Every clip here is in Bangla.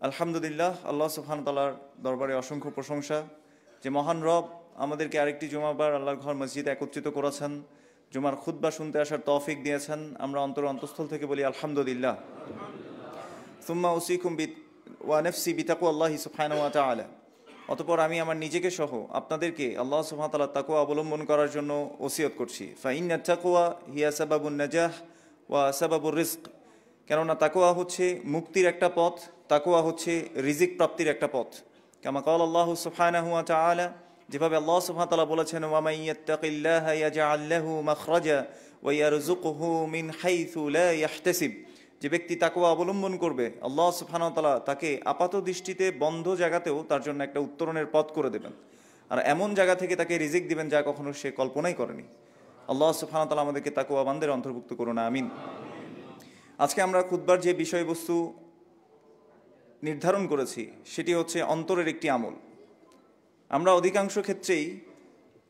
আলহামদুলিল্লাহ, আল্লাহ সুবহানাহু ওয়া তাআলার দরবারে অসংখ্য প্রশংসা যে মহান রব আমাদেরকে আরেকটি জুমাবার আল্লাহর ঘর মসজিদে একত্রিত করেছেন, জুমার খুতবা শুনতে আসার তৌফিক দিয়েছেন। আমরা অন্তঃস্থল থেকে বলি আলহামদুলিল্লাহ। সুম্মা উসিকুম ওয়া নাফসি বিতাকওয়াল্লাহি সুবহানাহু ওয়া তাআলা। অতঃপর আমি আমার নিজেকে সহ আপনাদেরকে আল্লাহ সুবহানাহু ওয়া তাআলার তাকওয়া অবলম্বন করার জন্য ওসিয়ত করছি। ফাইন্নাত তাকওয়া হিয়া সাবাবুন নাজাহ ওয়া সাবাবুর রিজক। কেননা তাকওয়া হচ্ছে মুক্তির একটা পথ, তাকওয়া হচ্ছে রিজিক প্রাপ্তির একটা পথ। কামা ক্বালা আল্লাহু সুবহানাহু ওয়া তাআলা, যেভাবে আল্লাহ সুবহানাহু ওয়া তাআলা বলেছেন, ওয়া মান ইয়াত্তাকিল্লাহা ইয়াজআল লাহু মাখরাজা ওয়া ইয়ারযুকুহু মিন হাইথু লা ইয়াহতাসিব। যে ব্যক্তি তাকওয়া অবলম্বন করবে, আল্লাহ সুবহানাহু ওয়া তাআলা তাকে আপাত দৃষ্টিতে বন্ধ জায়গাতেও তার জন্য একটা উত্তরণের পথ করে দেবেন, আর এমন জায়গা থেকে তাকে রিজিক দিবেন যা কখনো সে কল্পনাই করেনি। আল্লাহ সুবহানাহু ওয়া তাআলা আমাদেরকে তাকওয়াবানদের অন্তর্ভুক্ত করুন, আমিন। আজকে আমরা খুতবার যে বিষয়বস্তু নির্ধারণ করেছি সেটি হচ্ছে অন্তরের একটি আমল। আমরা অধিকাংশ ক্ষেত্রেই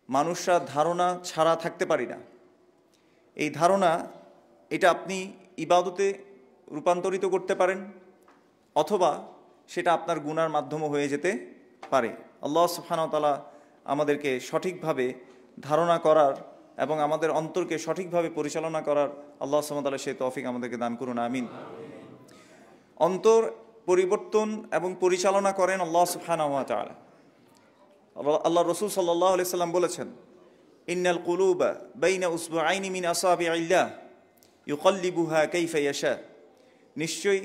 মানুষরা ধারণা ছাড়া থাকতে পারি না। এই ধারণা, এটা আপনি ইবাদতে রূপান্তরিত করতে পারেন, অথবা সেটা আপনার গুনার মাধ্যমে হয়ে যেতে পারে। আল্লাহ সুবহানাহু ওয়া তাআলা আমাদেরকে সঠিকভাবে ধারণা করার এবং আমাদের অন্তরকে সঠিকভাবে পরিচালনা করার আল্লাহ সুবহানাহু ওয়া তাআলা সেই তৌফিক আমাদেরকে দান করুন, আমিন। অন্তর পরিবর্তন এবং পরিচালনা করেন আল্লাহ সুবহানাহু ওয়া তাআলা। আল্লাহ রাসূল সাল্লাল্লাহু আলাইহি সাল্লাম বলেছেন, ইন্নাল কুলুবা বাইনা উসবুআইনি মিন আসাবিইল্লাহ ইউকাল্লিবুহা কাইফা ইয়াশা। নিশ্চয়ই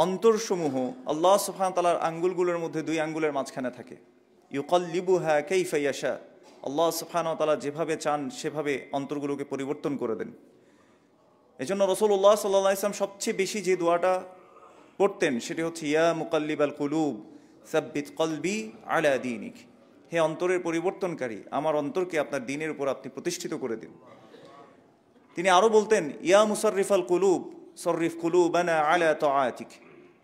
অন্তরসমূহ আল্লাহ সুবহানাহু ওয়া তাআলার আঙ্গুলগুলোর মধ্যে দুই আঙ্গুলের মাঝখানে থাকে। ইউকাল্লিবুহা কাইফা ইয়াশা, আল্লাহ সুবহানাহু ওয়া তাআলা যেভাবে চান সেভাবে অন্তরগুলোকে পরিবর্তন করে দেন। এজন্য রাসূলুল্লাহ সাল্লাল্লাহু আলাইহি ওয়াসাল্লাম সবচেয়ে বেশি যে দোয়াটা পড়তেন সেটি হচ্ছে, ইয়া মুকাল্লিবাল কুলুব সাব্বিত কলবি আলা দীনিক। হে অন্তরের পরিবর্তনকারী, আমার অন্তরকে আপনার দ্বীনের উপর আপনি প্রতিষ্ঠিত করে দিন। তিনি আরও বলতেন, ইয়া মুসাররিফাল কুলুব সররিফ কুলুবানা আলা তাআতিক।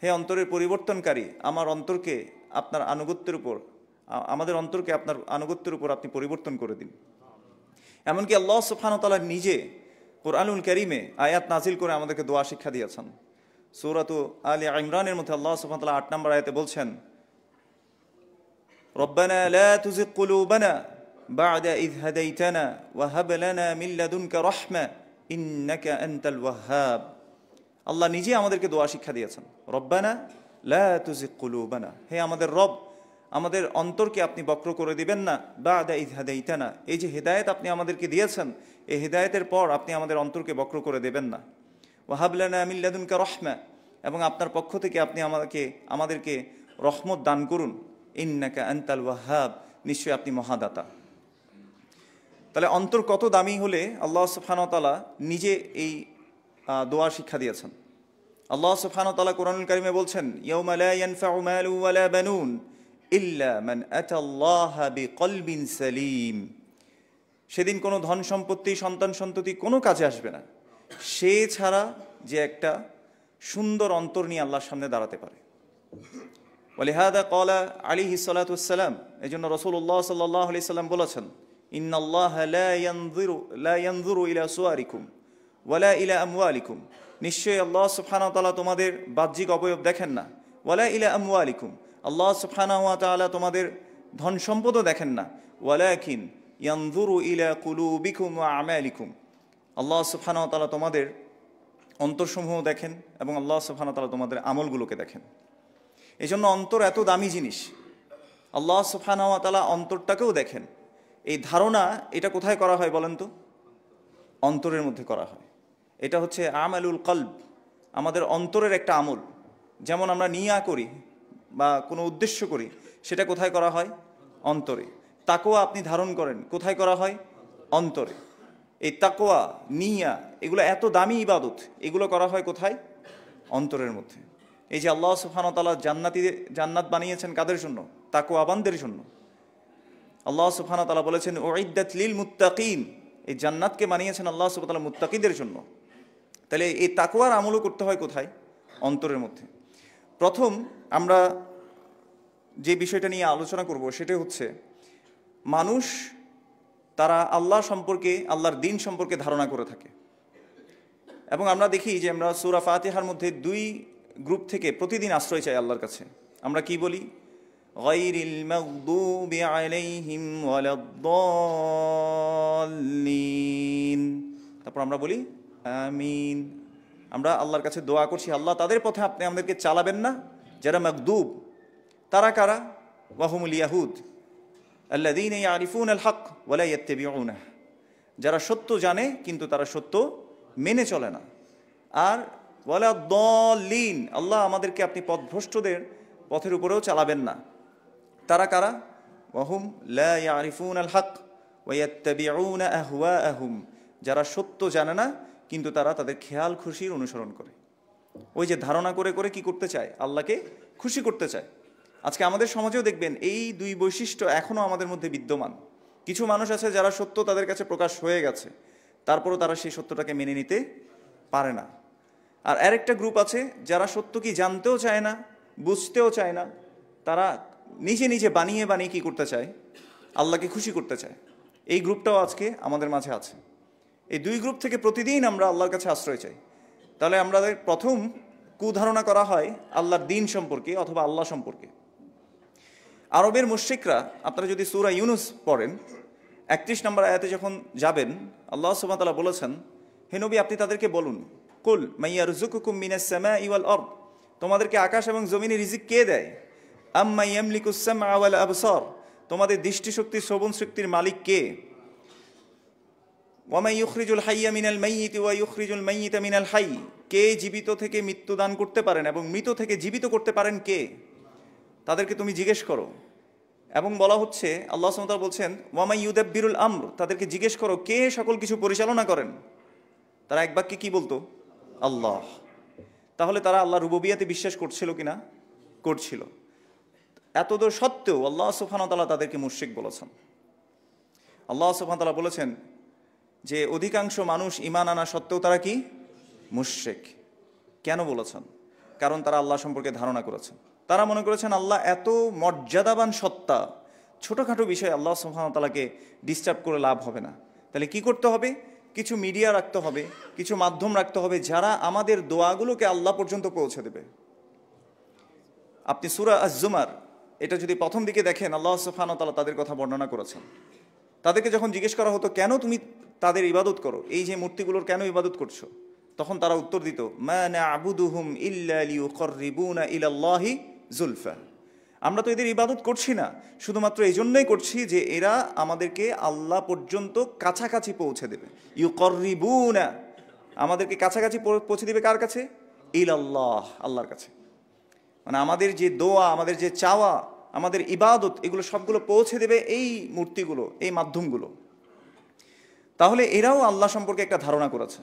হে অন্তরের পরিবর্তনকারী, আমার অন্তরকে আপনার আনুগত্যের উপর, আমাদের অন্তরকে আপনার আনুগত্যের উপর আপনি পরিবর্তন করে দিন। এমনকি আল্লাহ সুবহানাহু ওয়া তাআলা নিজে কুরআনুল কারীমে আয়াত নাজিল করে আমাদেরকে দোয়া শিক্ষা দিয়েছেন। সূরাতু আলে ইমরানের মধ্যে আল্লাহ সুবহানাহু ওয়া তাআলা ৮ নম্বর আয়াতে বলছেন, রব্বানা লা তুযিগ কুলুবানা বা'দা ইয হাদাইতানা ওয়া হাব লানা মিন লাদুনকা রাহমা ইন্নাকা আনতাল ওয়াহ্হাব। আল্লাহ নিজে আমাদেরকে দোয়া শিক্ষা দিয়েছেন, রব্বানা লা তুযিগ কুলুবানা। হে আমাদের রব, আমাদের অন্তরকে আপনি বক্র করে দিবেন না। বা'দা ইয হাদাইতানা, এই যে হেদায়েত আপনি আমাদেরকে দিয়েছেন, এই হেদায়েতের পর আপনি আমাদের অন্তরকে বক্র করে দেবেন না। ওয়া হাব লানা মিন লাদুনকা রাহমা, এবং আপনার পক্ষ থেকে আপনি আমাদেরকে রহমত দান করুন। ইন্নাকা আনতাল ওয়াহ্হাব, নিশ্চয়ই আপনি মহাদাতা। তাহলে অন্তর কত দামি হলে আল্লাহ সুবহানাহু ওয়া তাআলা নিজে এই দোয়া শিক্ষা দিয়েছেন। আল্লাহ সুবহানাহু ওয়া তাআলা কুরআনুল কারীমে বলছেন, ইয়াউমা লা ইয়ানফাউ মালু ওয়ালা বানুন ইল্লা মান আতাল্লাহা বিকলবিন সালিম। সেদিন কোনো ধন সম্পত্তি, সন্তান সন্ততি কোনো কাজে আসবে না, সে ছাড়া যে একটা সুন্দর অন্তর নিয়ে আল্লাহর সামনে দাঁড়াতে পারে। ওয়ালিহাদা ক্বালা আলাইহিস সালাতু ওয়াসসালাম, এজন্য রাসূলুল্লাহ সাল্লাল্লাহু আলাইহি সাল্লাম বলেছেন, ইন্নাল্লাহা লা ইয়ানজুরু ইলা সুওয়ারিকুম ওয়ালা ইলা আমওয়ালিকুম। নিশ্চয়ই আল্লাহ সুবহানাহু ওয়া তাআলা তোমাদের বাহ্যিক অবয়ব দেখেন না, ওয়ালা ইলা আমওয়ালিকুম, আল্লাহ সুবহানাহু ওয়া তাআলা তোমাদের ধন সম্পদও দেখেন না, ওয়ালাকিন ইয়ানজুরু ইলা কুলুবিকুম ওয়া আমালিকুম, আল্লাহ সুবহানাহু ওয়া তাআলা তোমাদের অন্তরসমূহ দেখেন এবং আল্লাহ সুবহানাহু ওয়া তাআলা তোমাদের আমলগুলোকে দেখেন। এই জন্য অন্তর এত দামি জিনিস। আল্লাহ সুবহানাহু ওয়া তাআলা অন্তরটাকেও দেখেন। এই ধারণা, এটা কোথায় করা হয় বলেন তো? অন্তরের মধ্যে করা হয়। এটা হচ্ছে আমালুল কলব, আমাদের অন্তরের একটা আমল। যেমন আমরা নিয়া করি বা কোনো উদ্দেশ্য করি, সেটা কোথায় করা হয়? অন্তরে। তাকওয়া আপনি ধারণ করেন, কোথায় করা হয়? অন্তরে। এই তাকওয়া, নিয়া, এগুলো এত দামি ইবাদত, এগুলো করা হয় কোথায়? অন্তরের মধ্যে। এই যে আল্লাহ সুবহানাহু ওয়া তাআলা জান্নাত বানিয়েছেন কাদের জন্য? তাকওয়াবানদের জন্য। আল্লাহ সুবহানাহু ওয়া তাআলা বলেছেন, উইদ্দাত লিল মুত্তাকিন, এই জান্নাতকে বানিয়েছেন আল্লাহ সুবহানাহু ওয়া তাআলা মুত্তাকিদের জন্য। তাহলে এই তাকওয়ার আমলও করতে হয় কোথায়? অন্তরের মধ্যে। প্রথম আমরা যে বিষয়টা নিয়ে আলোচনা করব সেটা হচ্ছে, মানুষ তারা আল্লাহ সম্পর্কে, আল্লাহর দ্বীন সম্পর্কে ধারণা করে থাকে। এবং আমরা দেখি যে আমরা সূরা ফাতিহার মধ্যে 2 গ্রুপ থেকে প্রতিদিন আশ্রয় চাই আল্লাহর কাছে। আমরা কি বলি? গায়রিল মাগদুবি আলাইহিম ওয়ালাদ-দাল্লিন। তারপর আমরা বলি আমিন। আমরা আল্লাহর কাছে দোয়া করছি, আল্লাহ তাদের পথে আপনি আমাদেরকে চালাবেন না যারা মাগদুব। তারা কারা? ওয়াহুমুল ইয়াহুদ আল্লাযীনা ইয়ারিফুনাল হক ওয়া লা ইয়াত্তাবিউনাহু, যারা সত্য জানে কিন্তু তারা সত্য মেনে চলে না। আর ওয়ালাদ-দাল্লিন, আল্লাহ আমাদেরকে আপনি পথভ্রষ্টদের পথের উপরেও চালাবেন না। তারা কারা? ওয়াহুম লা ইয়ারিফুনাল হক ওয়া ইয়াত্তাবিউনা আহওয়াআহুম, যারা সত্য জানে না কিন্তু তারা তাদের খেয়াল খুশির অনুসরণ করে। ওই যে ধারণা করে করে কি করতে চায়? আল্লাহকে খুশি করতে চায়। আজকে আমাদের সমাজেও দেখবেন এই দুই বৈশিষ্ট্য এখনও আমাদের মধ্যে বিদ্যমান। কিছু মানুষ আছে যারা সত্য তাদের কাছে প্রকাশ হয়ে গেছে, তারপরও তারা সেই সত্যটাকে মেনে নিতে পারে না। আর আরেকটা গ্রুপ আছে যারা সত্য কি জানতেও চায় না, বুঝতেও চায় না, তারা নিজে নিজে বানিয়ে বানিয়ে কি করতে চায়? আল্লাহকে খুশি করতে চায়। এই গ্রুপটাও আজকে আমাদের মাঝে আছে। এই দুই গ্রুপ থেকে প্রতিদিন আমরা আল্লাহর কাছে আশ্রয় চাই। তাহলে আমাদের প্রথম কুধারণা করা হয় আল্লাহর দ্বীন সম্পর্কে অথবা আল্লাহ সম্পর্কে। আরবের মুশরিকরা, আপনারা যদি সূরা ইউনুস পড়েন 31 নম্বর আয়াতে যখন যাবেন, আল্লাহ সুবহানাহু ওয়া তাআলা বলেছেন, হে নবী আপনি তাদেরকে বলুন, কুল মাইয়ারযুকুকুম মিনাস সামাই ওয়াল আরদ, তোমাদেরকে আকাশ এবং জমিনে রিজিক কে দেয়? আম্মা ইয়ামলিকুস সামআ ওয়াল আবসার, তোমাদের দৃষ্টিশক্তি শ্রবণ শক্তির মালিক কে? ওয়ামা ইউখরিজুল হাইয়্যা মিনাল মাইয়িতি ওয়া ইউখরিজুল মাইয়িতা মিনাল হাইয়্য, কে জীবিত থেকে মৃত্যু দান করতে পারেন এবং মৃত থেকে জীবিত করতে পারেন কে? তাদেরকে তুমি জিজ্ঞেস করো। এবং বলা হচ্ছে, আল্লাহ সুবহানাহু ওয়া তাআলা বলছেন, ওয়ামা ইউদাব্বিরুল আমর, তাদেরকে জিজ্ঞেস করো কে সকল কিছু পরিচালনা করেন? তারা এক বাক্যে কি বলতো? আল্লাহ। তাহলে তারা আল্লাহর রুবুবিয়্যাতে বিশ্বাস করছিল কিনা? করছিল। এতদূর সত্ত্বেও আল্লাহ সুবহানাহু ওয়া তাআলা তাদেরকে মুশরিক বলেছেন। আল্লাহ সুবহানাহু ওয়া তাআলা বলেছেন যে অধিকাংশ মানুষ ঈমান আনা সত্ত্বেও তারা কি? মুশরিক। কেন বলেছেন? কারণ তারা আল্লাহ সম্পর্কে ধারণা করেছেন। তারা মনে করেছেন আল্লাহ এত মর্যাদাবান সত্তা, ছোটোখাটো বিষয়ে আল্লাহ সুবহানাহু ওয়া তাআলাকে ডিস্টার্ব করে লাভ হবে না। তাহলে কি করতে হবে? কিছু মিডিয়া রাখতে হবে, কিছু মাধ্যম রাখতে হবে যারা আমাদের দোয়াগুলোকে আল্লাহ পর্যন্ত পৌঁছে দেবে। আপনি সূরা আজ-জুমার এটা যদি প্রথম দিকে দেখেন, আল্লাহ সুবহানাহু ওয়া তাআলা তাদের কথা বর্ণনা করেছেন। তাদেরকে যখন জিজ্ঞেস করা হতো কেন তুমি তাদের ইবাদত করো, এই যে মূর্তিগুলোর কেন ইবাদত করছো, তখন তারা উত্তর দিত, মা না'বুদুহুম ইল্লা লিয়ুকাররিবুনা ইলাল্লাহি যুলফা, আমরা তো এদের ইবাদত করছি না শুধুমাত্র এই জন্যই করছি যে এরা আমাদেরকে আল্লাহ পর্যন্ত কাছাকাছি পৌঁছে দেবে। ইউকাররিবুনা, আমাদেরকে কাছাকাছি পৌঁছে দেবে কার কাছে? ইলাল্লাহ, আল্লাহর কাছে। মানে আমাদের যে দোয়া, আমাদের যে চাওয়া, আমাদের ইবাদত, এগুলো সবগুলো পৌঁছে দেবে এই মূর্তিগুলো, এই মাধ্যমগুলো। তাহলে এরাও আল্লাহ সম্পর্কে একটা ধারণা করেছে।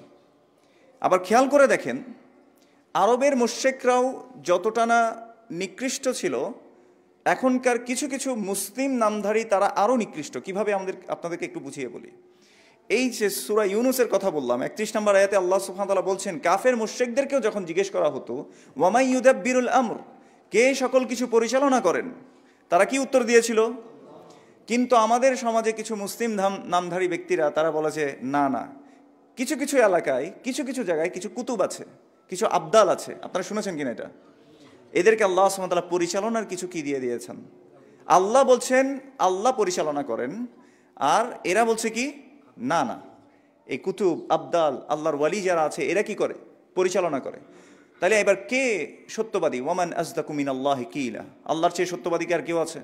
আবার খেয়াল করে দেখেন, আরবের মুশরিকরাও যতটা না নিকৃষ্ট ছিল, এখনকার কিছু কিছু মুসলিম নামধারী তারা আরও নিকৃষ্ট। কিভাবে আপনাদেরকে একটু বুঝিয়ে বলি। এই যে সূরা ইউনুসের কথা বললাম 31 নম্বর আয়াতে আল্লাহ সুবহানাহু ওয়া তাআলা বলছেন, কাফের মুশরিকদেরকেও যখন জিজ্ঞেস করা হতো, ওয়ামাই ইউদাব্বিরুল আমর, কে সকল কিছু পরিচালনা করেন, তারা কি উত্তর দিয়েছিল? কিন্তু আমাদের সমাজে কিছু মুসলিম নামধারী ব্যক্তিরা তারা বলেছে, না না, কিছু কিছু এলাকায়, কিছু কিছু জায়গায় কিছু কুতুব আছে, কিছু আবদাল আছে। আপনারা শুনেছেন কিনা এটা? এদেরকে আল্লাহ সুবহানাহু ওয়া তাআলা পরিচালনার কিছু কি দিয়ে দিয়েছেন। আল্লাহ বলছেন আল্লাহ পরিচালনা করেন, আর এরা বলছে কি, না না, এই কুতুব আবদাল আল্লাহর ওয়ালি যারা আছে এরা কি করে? পরিচালনা করে। তাহলে এবার কে সত্যবাদী? ওয়ামান আসদাকু মিনাল্লাহি কিলা, আল্লাহর চেয়ে সত্যবাদী কি আর কেউ আছে?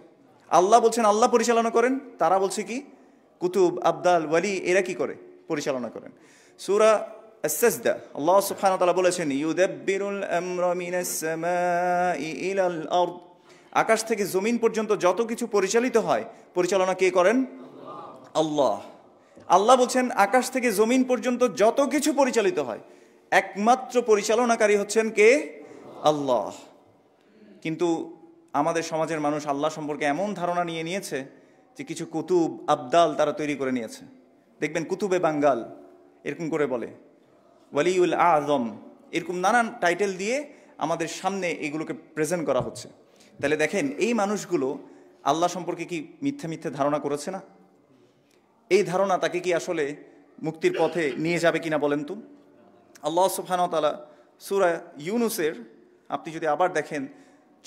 আল্লাহ বলছেন আল্লাহ পরিচালনা করেন, তারা বলছে কি কুতুব আবদাল ওয়ালি এরা কি করে? পরিচালনা করেন। সূরা আস-সাজদা আল্লাহ সুবহানাহু ওয়া তাআলা বলেছেন, ইউদাব্বিরুল আমরা মিনাস সামাই ইলাল আরদ, আকাশ থেকে জমিন পর্যন্ত যত কিছু পরিচালিত হয়, পরিচালনা কে করেন? আল্লাহ। আল্লাহ বলছেন আকাশ থেকে জমিন পর্যন্ত যত কিছু পরিচালিত হয়, একমাত্র পরিচালনাকারী হচ্ছেন কে? আল্লাহ। কিন্তু আমাদের সমাজের মানুষ আল্লাহ সম্পর্কে এমন ধারণা নিয়ে নিয়েছে যে কিছু কুতুব আবদাল তারা তৈরি করে নিয়েছে। দেখবেন কুতুবে বাঙ্গাল এরকম করে বলে, ওয়ালিউল আযম, এরকম নানান টাইটেল দিয়ে আমাদের সামনে এগুলোকে প্রেজেন্ট করা হচ্ছে। তাহলে দেখেন এই মানুষগুলো আল্লাহ সম্পর্কে কি মিথ্যা মিথ্যা ধারণা করেছে না? এই ধারণা তাকে কি আসলে মুক্তির পথে নিয়ে যাবে কিনা বলেন তো? আল্লাহ সুবহানাহু ওয়া তাআলা সূরা ইউনুসের আপনি যদি আবার দেখেন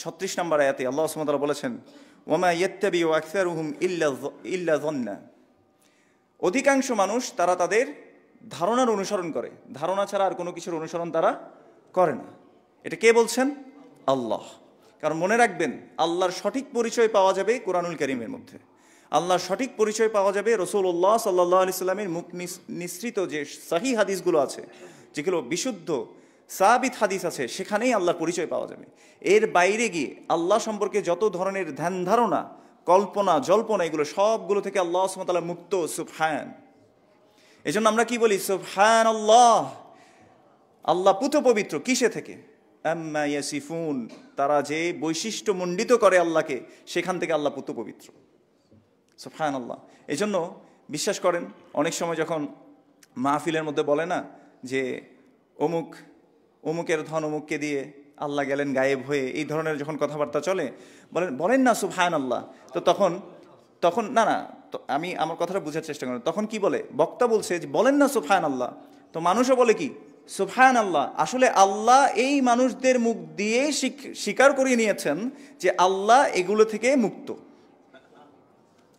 36 নম্বর আয়াতে আল্লাহ সুবহানাহু ওয়া তাআলা বলেছেন, ওয়ামা ইয়াত্তাবিউ আকসারুহুম ইল্লা যান্না, অধিকাংশ মানুষ তারা তাদের ধারণার অনুসরণ করে, ধারণা ছাড়া আর কোনো কিছুর অনুসরণ তারা করে না। এটা কে বলছেন? আল্লাহ। কারণ মনে রাখবেন, আল্লাহর সঠিক পরিচয় পাওয়া যাবে কোরআনুল কারীমের মধ্যে, আল্লাহর সঠিক পরিচয় পাওয়া যাবে রাসূলুল্লাহ সাল্লাল্লাহু আলাইহি সাল্লামের মুখ নিঃসৃত যে সহিহ হাদিসগুলো আছে, যেগুলো বিশুদ্ধ সাবিত হাদিস আছে, সেখানেই আল্লাহর পরিচয় পাওয়া যাবে। এর বাইরে গিয়ে আল্লাহ সম্পর্কে যত ধরনের ধ্যান ধারণা, কল্পনা জল্পনা, এগুলো সবগুলো থেকে আল্লাহ সুবহানাহু ওয়া তাআলা মুক্ত। সুবহান। এজন্য আমরা কি বলি? সুবহানাল্লাহ, আল্লাহ পুত পবিত্র। কিসে থেকে? আম্মা ইয়াসিফুন, তারা যে বৈশিষ্ট্য মণ্ডিত করে আল্লাহকে, সেখান থেকে আল্লাহ পুত পবিত্র। সুবহানাল্লাহ। এজন্য বিশ্বাস করেন, অনেক সময় যখন মাহফিলের মধ্যে বলে না যে অমুকের ধন অমুককে দিয়ে, আল্লাহ গেলেন গায়েব হয়ে, এই ধরনের যখন কথাবার্তা চলে, বলেন না সুবহানাল্লাহ। তো তখন না তো আমি আমার কথাটা বোঝার চেষ্টা করি। তখন কি বলে? বক্তা বলছে যে বলেন না সুবহানাল্লাহ, তো মানুষও বলে কি? সুবহানাল্লাহ। আসলে আল্লাহ এই মানুষদের মুখ দিয়ে স্বীকার করিয়ে নিয়েছেন যে আল্লাহ এগুলো থেকে মুক্ত।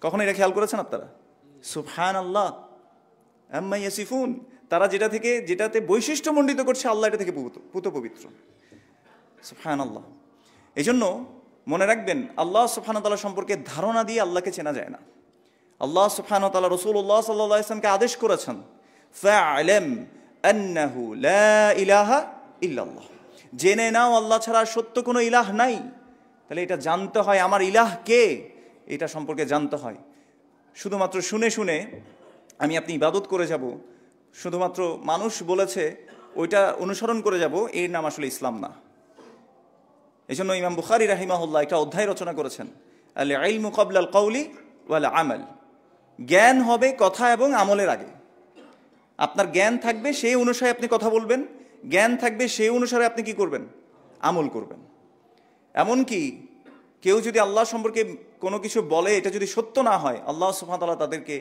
কখন এটা খেয়াল করেছেন আপনারা? সুবহানাল্লাহ আম্মা ইয়াসিফুন, তারা যেটাতে বৈশিষ্ট্য মণ্ডিত করছে আল্লাহ, এটা থেকে পুত পবিত্র। সুবহানাল্লাহ। এই জন্য মনে রাখবেন, আল্লাহ সুবহানাহু ওয়া তাআলা সম্পর্কে ধারণা দিয়ে আল্লাহকে চেনা যায় না। আল্লাহ সুবহানাহু ওয়া তাআলা রাসূলুল্লাহ সাল্লাল্লাহু আলাইহি ওয়াসাল্লামকে আদেশ করেছেন, ফা'লাম আন্নাহু লা ইলাহা ইল্লাল্লাহ, জেনে নাও আল্লাহ ছাড়া সত্য কোনো ইলাহ নাই। তাহলে এটা জানতে হয়, আমার ইলাহ কে, এটা সম্পর্কে জানতে হয়। শুধুমাত্র শুনে শুনে আমি আপনি ইবাদত করে যাব, শুধুমাত্র মানুষ বলেছে ওইটা অনুসরণ করে যাব, এর নাম আসলে ইসলাম না। এই জন্য ইমাম বুখারী রাহিমাহুল্লাহ একটা অধ্যায় রচনা করেছেন, আল ইলমু ক্বাবলাল কওলি ওয়াল আমাল, জ্ঞান হবে কথা এবং আমলের আগে। আপনার জ্ঞান থাকবে, সেই অনুসারে আপনি কথা বলবেন, জ্ঞান থাকবে, সেই অনুসারে আপনি কি করবেন? আমল করবেন। এমনকি কেউ যদি আল্লাহ সম্পর্কে কোনো কিছু বলে, এটা যদি সত্য না হয়, আল্লাহ সুবহানাহু ওয়া তাআলা তাদেরকে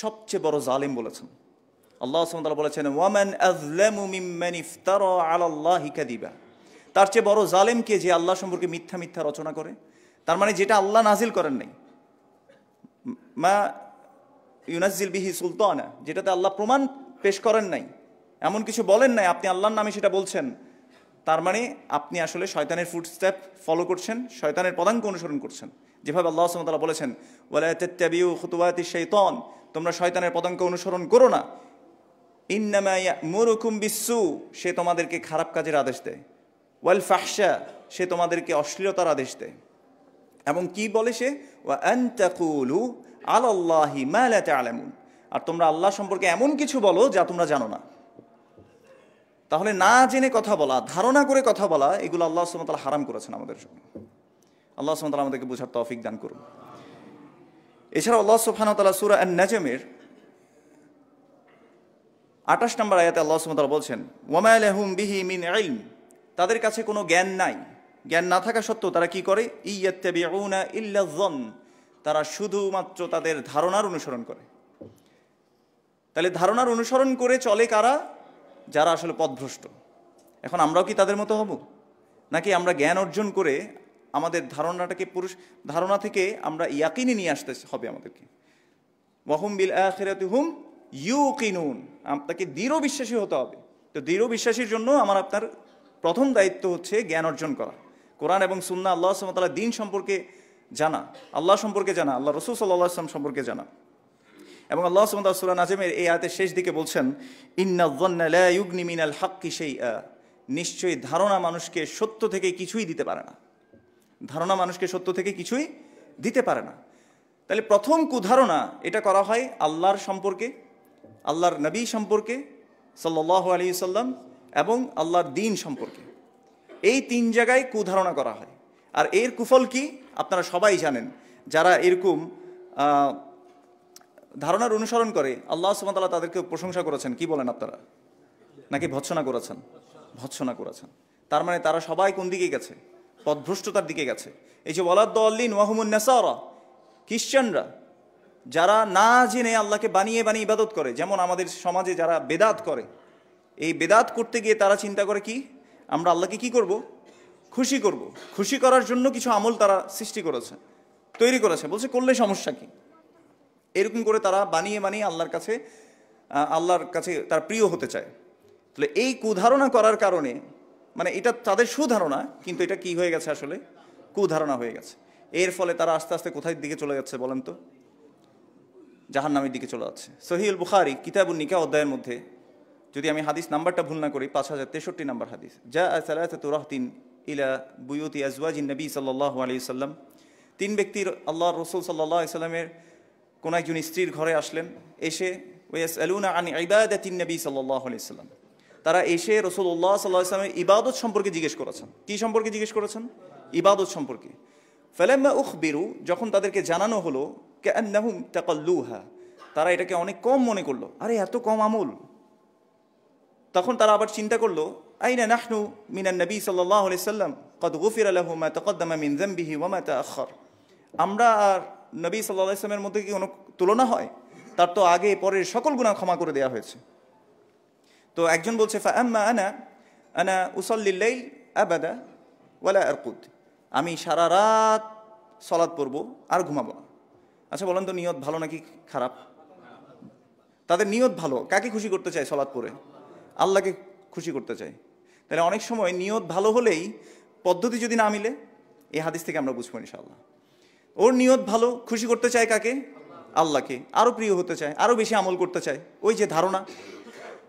সবচেয়ে বড় জালিম বলেছেন। আল্লাহ সুবহানাহু ওয়া তাআলা বলেছেন, ওয়ামান আযলামু মিম্মান ইফতারা আলাল্লাহি কাযিবা, তার চেয়ে বড় জালেম কে, যে আল্লাহ সম্পর্কে মিথ্যা মিথ্যা রচনা করে। তার মানে যেটা আল্লাহ নাজিল করেন নাই, মা ইউনাজ্জিল বিহি সুলতানা, যেটাতে আল্লাহ প্রমাণ পেশ করেন নাই, এমন কিছু বলেন নাই, আপনি আল্লাহর নামে সেটা বলছেন, তার মানে আপনি আসলে শয়তানের ফুটস্টেপ ফলো করছেন, শয়তানের পদাঙ্ক অনুসরণ করছেন। যেভাবে আল্লাহ সুবহানাহু ওয়া তাআলা বলেছেন, ওয়ালা তাত্তাবিউ খুতুওয়াতিশ শাইতান, তোমরা শয়তানের পদাঙ্ক অনুসরণ করো না। ইন্নামা ইয়া'মুরুকুম বিসসু, সে তোমাদেরকে খারাপ কাজের আদেশ দেয়। ওয়াল ফাহশা, সে তোমাদেরকে অশ্লীলতার আদেশ দেয়। এবং কি বলে সে? ওয়া আন তাকুলু আলাল্লাহি মা লা তা'লামুন, আর তোমরা আল্লাহ সম্পর্কে এমন কিছু বলো যা তোমরা জানো না। তাহলে না জেনে কথা বলা, ধারণা করে কথা বলা, এগুলো আল্লাহ সুবহানাহু ওয়া তাআলা হারাম করেছেন আমাদের জন্য। আল্লাহ সুবহানাহু ওয়া তাআলা আমাদেরকে বোঝার তৌফিক দান করুন। এছাড়াও আল্লাহ সুবহানাহু ওয়া তাআলা সূরা আন-নাজমের 28 নম্বর আয়াতে আল্লাহ সুবহানাহু ওয়া তাআলা বলছেন, ওয়ামা লাহুম বিহি মিন ইলম, তাদের কাছে কোনো জ্ঞান নাই। জ্ঞান না থাকা সত্ত্বেও তারা কি করে? ইয়াত্তাবিউনা ইল্লা যন, তারা শুধুমাত্র তাদের ধারণার অনুসরণ করে। তাহলে ধারণার অনুসরণ করে চলে কারা? যারা আসলে পথভ্রষ্ট। এখন আমরাও কি তাদের মতো হব? নাকি আমরা জ্ঞান অর্জন করে আমাদের ধারণা থেকে আমরা ইয়াকিনে নিয়ে আসতে হবে আমাদেরকে? ওয়াহুম বিল আখিরাতি হুম ইউকিনুন, আপনাকে দৃঢ় বিশ্বাসী হতে হবে। তো দৃঢ় বিশ্বাসীর জন্য আমার আপনার প্রথম দায়িত্ব হচ্ছে জ্ঞান অর্জন করা, কোরআন এবং সুন্নাহ, আল্লাহ সুবহানাহু ওয়া তাআলা দ্বীন সম্পর্কে জানা, আল্লাহ সম্পর্কে জানা, আল্লাহ রাসূল সাল্লাল্লাহু আলাইহি ওয়াসাল্লাম সম্পর্কে জানা। এবং আল্লাহ সুবহানাহু ওয়া তাআলা সূরা নাজমের এই আয়াতের শেষ দিকে বলছেন, ইন্নায-যন্না লা ইউগনি মিনাল হাক্কি শাইআ, নিশ্চয়ই ধারণা মানুষকে সত্য থেকে কিছুই দিতে পারে না। ধারণা মানুষকে সত্য থেকে কিছুই দিতে পারে না। তাহলে প্রথম কুধারণা এটা করা হয় আল্লাহর সম্পর্কে, আল্লাহর নবী সম্পর্কে সাল্লাল্লাহু আলাইহি ওয়াসাল্লাম, এবং আল্লাহর দ্বীন সম্পর্কে। এই তিন জায়গায় কুধারণা করা হয়। আর এর কুফল কি আপনারা সবাই জানেন। যারা এরকম ধারণার অনুসরণ করে, আল্লাহ সুবহানাহু ওয়া তাআলা তাদেরকে প্রশংসা করেছেন। কি বলেন আপনারা? নাকি ভৎসনা করেছেন? ভৎসনা করেছেন। তার মানে তারা সবাই কোন দিকে গেছে? পথভ্রষ্টতার দিকে গেছে। এই যে ওয়ালাদ-দাল্লিন ওয়া হুমুন নাসারা, খ্রিস্টানরা যারা না জেনে আল্লাহকে বানিয়ে বানিয়ে ইবাদত করে, যেমন আমাদের সমাজে যারা বেদাত করে, এই বেদাত করতে গিয়ে তারা চিন্তা করে কি, আমরা আল্লাহকে কি করব? খুশি করব, খুশি করার জন্য কিছু আমল তারা সৃষ্টি করেছে, তৈরি করেছে, বলছে করলে সমস্যা কি। এরকম করে তারা বানিয়ে বানিয়ে আল্লাহর কাছে তার প্রিয় হতে চায়। তাহলে এই কুধারণা করার কারণে, মানে এটা তাদের সুধারণা, কিন্তু এটা কি হয়ে গেছে আসলে কুধারণা হয়ে গেছে। এর ফলে তারা আস্তে আস্তে কোথায় দিকে চলে যাচ্ছে বলেন তো? জাহান্নামের দিকে চলে যাচ্ছে। সহিহুল বুখারী কিতাবুন নিকাহ অধ্যায়ের মধ্যে, যদি আমি হাদিস নাম্বারটা ভুল না করি, 5063 নম্বর হাদিস, যা সালাসাতু রাহতিন ইলা বুয়ুতি আজওয়াজিন নবী সাল্লাল্লাহু আলাইহি সাল্লাম, 3 ব্যক্তির আল্লাহর রাসূল সাল্লাল্লাহু আলাইহি সাল্লামের কোন একজন স্ত্রীর ঘরে আসলেন, এসে ওয়াসআলুনা আন ইবাদাতিন নবী সাল্লাল্লাহু আলাইহি সাল্লাম, তারা এসে রাসূলুল্লাহ সাল্লাল্লাহু আলাইহি সাল্লামের ইবাদত সম্পর্কে জিজ্ঞেস করেছেন। কি সম্পর্কে জিজ্ঞেস করেছেন? ইবাদত সম্পর্কে। ফালাম্মা উখবিরু, যখন তাদেরকে জানানো হলো, কাআন্নাহুম তাকাল্লুহা, তারা এটাকে অনেক কম মনে করলো, আরে এত কম আমল। তখন তারা আবার চিন্তা করলো, আইনা নাহনু মিনান নবী সাল্লাল্লাহু আলাইহি সাল্লাম ক্বাদ গুফিরা লাহু মা তাকদ্দামা মিন যামবিহি ওয়া মা তাআখার, আমরা আর নবী সাল্লাল্লাহু আলাইহি সাল্লামের মধ্যে কি কোনো তুলনা হয়? তার তো আগে পরের সকল গুনাহ ক্ষমা করে দেওয়া হয়েছে। তো একজন বলছে, ফা আম্মা আনা উসাল্লিল লাইল আবাদা ওয়ালা আরকুদ, আমি সারা রাত সালাত পড়বো আর ঘুমাবো না। আচ্ছা বলেন তো, নিয়ত ভালো নাকি খারাপ? তাদের নিয়ত ভালো, কাকে খুশি করতে চায়? সালাত পড়ে আল্লাহকে খুশি করতে চায়। তাহলে অনেক সময় নিয়ত ভালো হলেই পদ্ধতি যদি না মিলে, এই হাদিস থেকে আমরা বুঝবো ইনশাআল্লাহ। ওর নিয়ত ভালো, খুশি করতে চায় কাকে? আল্লাহকে, আরো প্রিয় হতে চায়, আরো বেশি আমল করতে চায়, ওই যে ধারণা।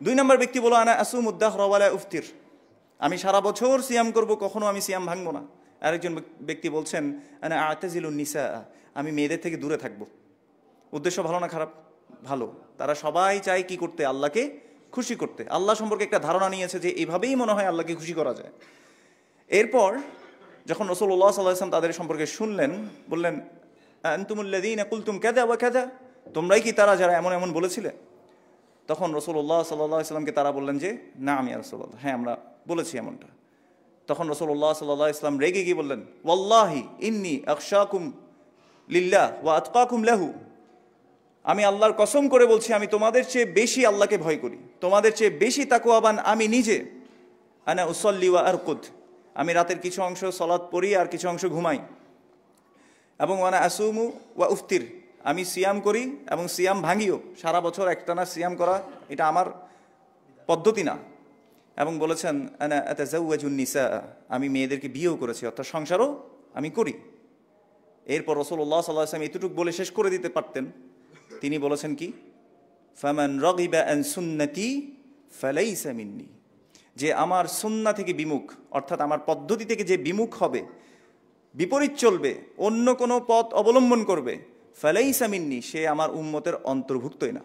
2 নম্বর ব্যক্তি বলো, আনা আসুমুদ্দাহরা ওয়ালা উফতির, আমি সারা বছর সিয়াম করব, কখনো আমি সিয়াম ভাঙবো না। আরেকজন ব্যক্তি বলছেন, আনা আতাজিলুন নিসা, আমি মেয়েদের থেকে দূরে থাকবো। উদ্দেশ্য ভালো না খারাপ? ভালো। তারা সবাই চায় কি করতে? আল্লাহকে খুশি করতে। আল্লাহ সম্পর্কে একটা ধারণা নিয়েছে যে এভাবেই মনে হয় আল্লাহকে খুশি করা যায়। এরপর যখন রাসূলুল্লাহ সাল্লাল্লাহু আলাইহি ওয়াসাল্লাম তাদের সম্পর্কে শুনলেন, বললেন, আনতুমুল্লাযীনা কুলতুম কাযা ওয়া কাযা, তোমরাই কি তারা যারা এমন এমন বলেছিলে? তখন রাসূলুল্লাহ সাল্লাল্লাহু আলাইহি ওয়াসাল্লামকে তারা বললেন যে, নাম ইয়া রাসূলুল্লাহ, হ্যাঁ আমরা বলেছি এমনটা। তখন রাসূলুল্লাহ সাল্লাল্লাহু আলাইহি ওয়াসাল্লাম রেগে গিয়ে বললেন, ওয়াল্লাহি ইন্নী আখশাকুম লিল্লাহ ওয়া আতকাকুম লাহু, আমি আল্লাহর কসম করে বলছি, আমি তোমাদের চেয়ে বেশি আল্লাহকে ভয় করি, তোমাদের চেয়ে বেশি তাকওয়াবান আমি নিজে। আনা উসাল্লি ওয়া আরকুদ, আমি রাতের কিছু অংশ সালাত পড়ি আর কিছু অংশ ঘুমাই। এবং ওয়ানা আসুমু ওয়া উফতির, আমি সিয়াম করি এবং সিয়াম ভাঙিও। সারা বছর একটানা সিয়াম করা এটা আমার পদ্ধতি না। এবং বলেছেন, আনা আতাজাওয়াজুন নিসা, আমি মেয়েদেরকে বিয়েও করেছি, অর্থাৎ সংসারও আমি করি। এরপর রাসূলুল্লাহ সাল্লাল্লাহু আলাইহি ওয়াসাল্লাম এতটুকু বলে শেষ করে দিতে পারতেন। তিনি বলেছেন কি, ফামান রাগিবা আন সুন্নতি ফালাইসা মিন্নি, যে আমার সুন্নাহ থেকে বিমুখ, অর্থাৎ আমার পদ্ধতি থেকে যে বিমুখ হবে, বিপরীত চলবে, অন্য কোনো পথ অবলম্বন করবে, ফালাইসা মিন্নি, সে আমার উম্মতের অন্তর্ভুক্তই না।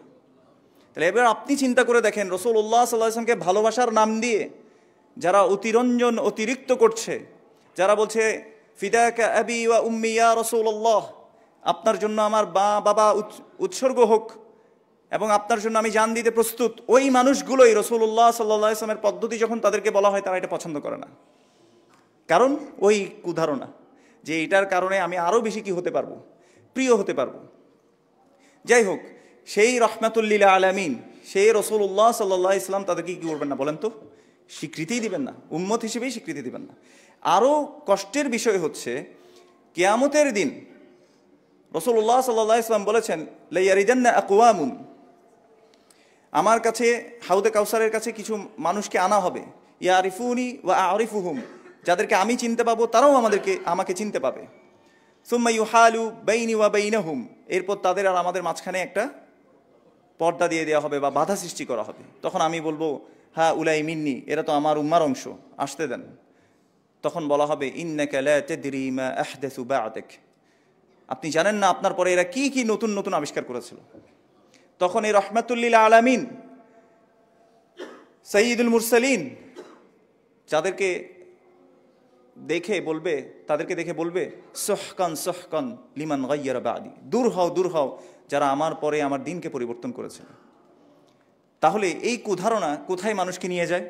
তাহলে এবার আপনি চিন্তা করে দেখেন, রাসূলুল্লাহ সাল্লাল্লাহু আলাইহি ওয়াসাল্লামকে ভালোবাসার নাম দিয়ে যারা অতিরঞ্জন অতিরিক্ত করছে, যারা বলছে ফিদাকা আবি ওয়া উম্মি ইয়া রাসূলুল্লাহ, আপনার জন্য আমার বাবা উৎসর্গ হোক এবং আপনার জন্য আমি জান দিতে প্রস্তুত, ওই মানুষগুলোই রাসূলুল্লাহ সাল্লাল্লাহু আলাইহি ওয়াসাল্লামের পদ্ধতি যখন তাদেরকে বলা হয়, তারা এটা পছন্দ করে না। কারণ ওই কুধারণা যে এটার কারণে আমি আরও বেশি কি হতে পারবো, প্রিয় হতে পারবো। যাই হোক, সেই রহমাতুল লিল আলামিন, সেই রাসূলুল্লাহ সাল্লাল্লাহু আলাইহি ওয়াসাল্লাম তাদেরকে কি করবেন না বলেন তো? স্বীকৃতিই দিবেন না, উম্মত হিসেবেই স্বীকৃতি দিবেন না। আরও কষ্টের বিষয় হচ্ছে, কিয়ামতের দিন রাসূলুল্লাহ সাল্লাল্লাহু আলাইহি ওয়াসাল্লাম বলেছেন, লাইয়ারিদান্না আকওয়ামুন, আমার কাছে হাউদে কাউসারের কাছে কিছু মানুষকে আনা হবে, ইয়ারিফুনি ওয়া আরিফুহুম, যাদেরকে আমি চিনতে পাবো তারাও আমাকে চিনতে পাবে। সুম্মা ইউহালু বাইনি ওয়া বাইনাহুম, এরপর তাদের আর আমাদের মাঝখানে একটা পর্দা দিয়ে দেওয়া হবে বা বাধা সৃষ্টি করা হবে। তখন আমি বলবো, হ্যাঁ উলাই মিন্নি, এরা তো আমার উম্মার অংশ, আসতে দেন। তখন বলা হবে, ইন্নাকা লা তাদরি মা আহদাসু বা'দাক, আপনি জানেন না আপনার পরে এরা কি কি নতুন নতুন আবিষ্কার করেছিল। তখন এই রহমাতুল লিল আলামিন সাইয়্যিদুল মুরসালিন যাদেরকে দেখে বলবে, সুহকান সুহকান লিমান গায়্যারা বা'দি, দূর হও যারা আমার পরে আমার দিনকে পরিবর্তন করেছে। তাহলে এই কুধারণা কোথায় মানুষকে নিয়ে যায়?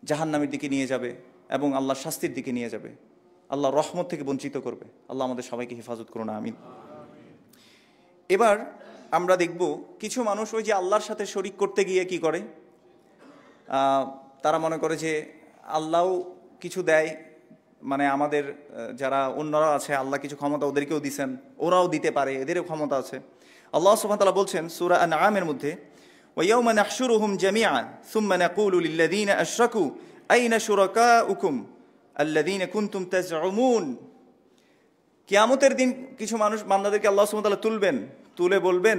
জাহান্নামের দিকে নিয়ে যাবে এবং আল্লাহর শাস্তির দিকে নিয়ে যাবে, আল্লাহর রহমত থেকে বঞ্চিত করবে। আল্লাহ আমাদের সবাইকে হেফাজত করুন, আমিন। এবার আমরা দেখব কিছু মানুষ ওই যে আল্লাহর সাথে শরিক করতে গিয়ে কি করে, তারা মনে করে যে আল্লাহ কিছু দেয়, মানে আমাদের যারা অন্যরা আছে আল্লাহ কিছু ক্ষমতা ওদেরকেও দিছেন, ওরাও দিতে পারে, এদেরও ক্ষমতা আছে। আল্লাহ সুবহানাহু ওয়া তাআলা বলছেন সূরা আনআমের মধ্যে, ওয়ায়াউমা নাহশুরুহুম জামিআন সুম্মা নাকুলু লিল্লাযীনা আশরাকু আইনা শুরাকাউকুম আল্লাযীনা কুনতুম তাজউমুন। কিয়ামতের দিন কিছু মানুষ বান্দাদেরকে আল্লাহ সুবহানাহু ওয়া তাআলা তুলবেন, তুলে বলবেন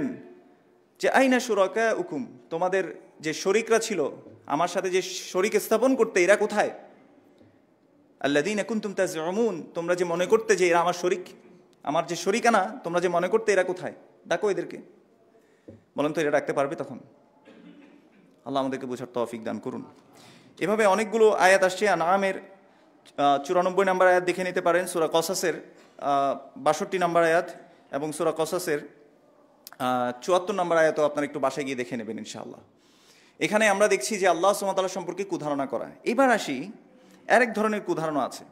যে আইনা শুরাকাউকুম, তোমাদের যে শরীকরা ছিল, আমার সাথে যে শরীক স্থাপন করতে, এরা কোথায়? আল্লাযীনা কুনতুম তাজউমুন, তোমরা যে মনে করতে যে এরা আমার শরীক, আমার যে শরীকানা তোমরা যে মনে করতে, এরা কোথায়? ডাকো এদেরকে। বলেন তো এরা ডাকতে পারবে তখন? আল্লাহ আমাদেরকে বোঝার তৌফিক দান করুন। এভাবে অনেকগুলো আয়াত আসছে। আনআমের 94 নম্বর আয়াত দেখে নিতে পারেন, সূরা কসাসের 62 নম্বর আয়াত এবং সূরা কসাসের 74 নম্বর আয়াতও আপনারা একটু বাসায় গিয়ে দেখে নেবেন ইনশাআল্লাহ। এখানে আমরা দেখছি যে আল্লাহ সুবহানাহু ওয়া তাআলা সম্পর্কে কুধারণা করা। এবার আসি, আরেক ধরনের কুধারণা আছে,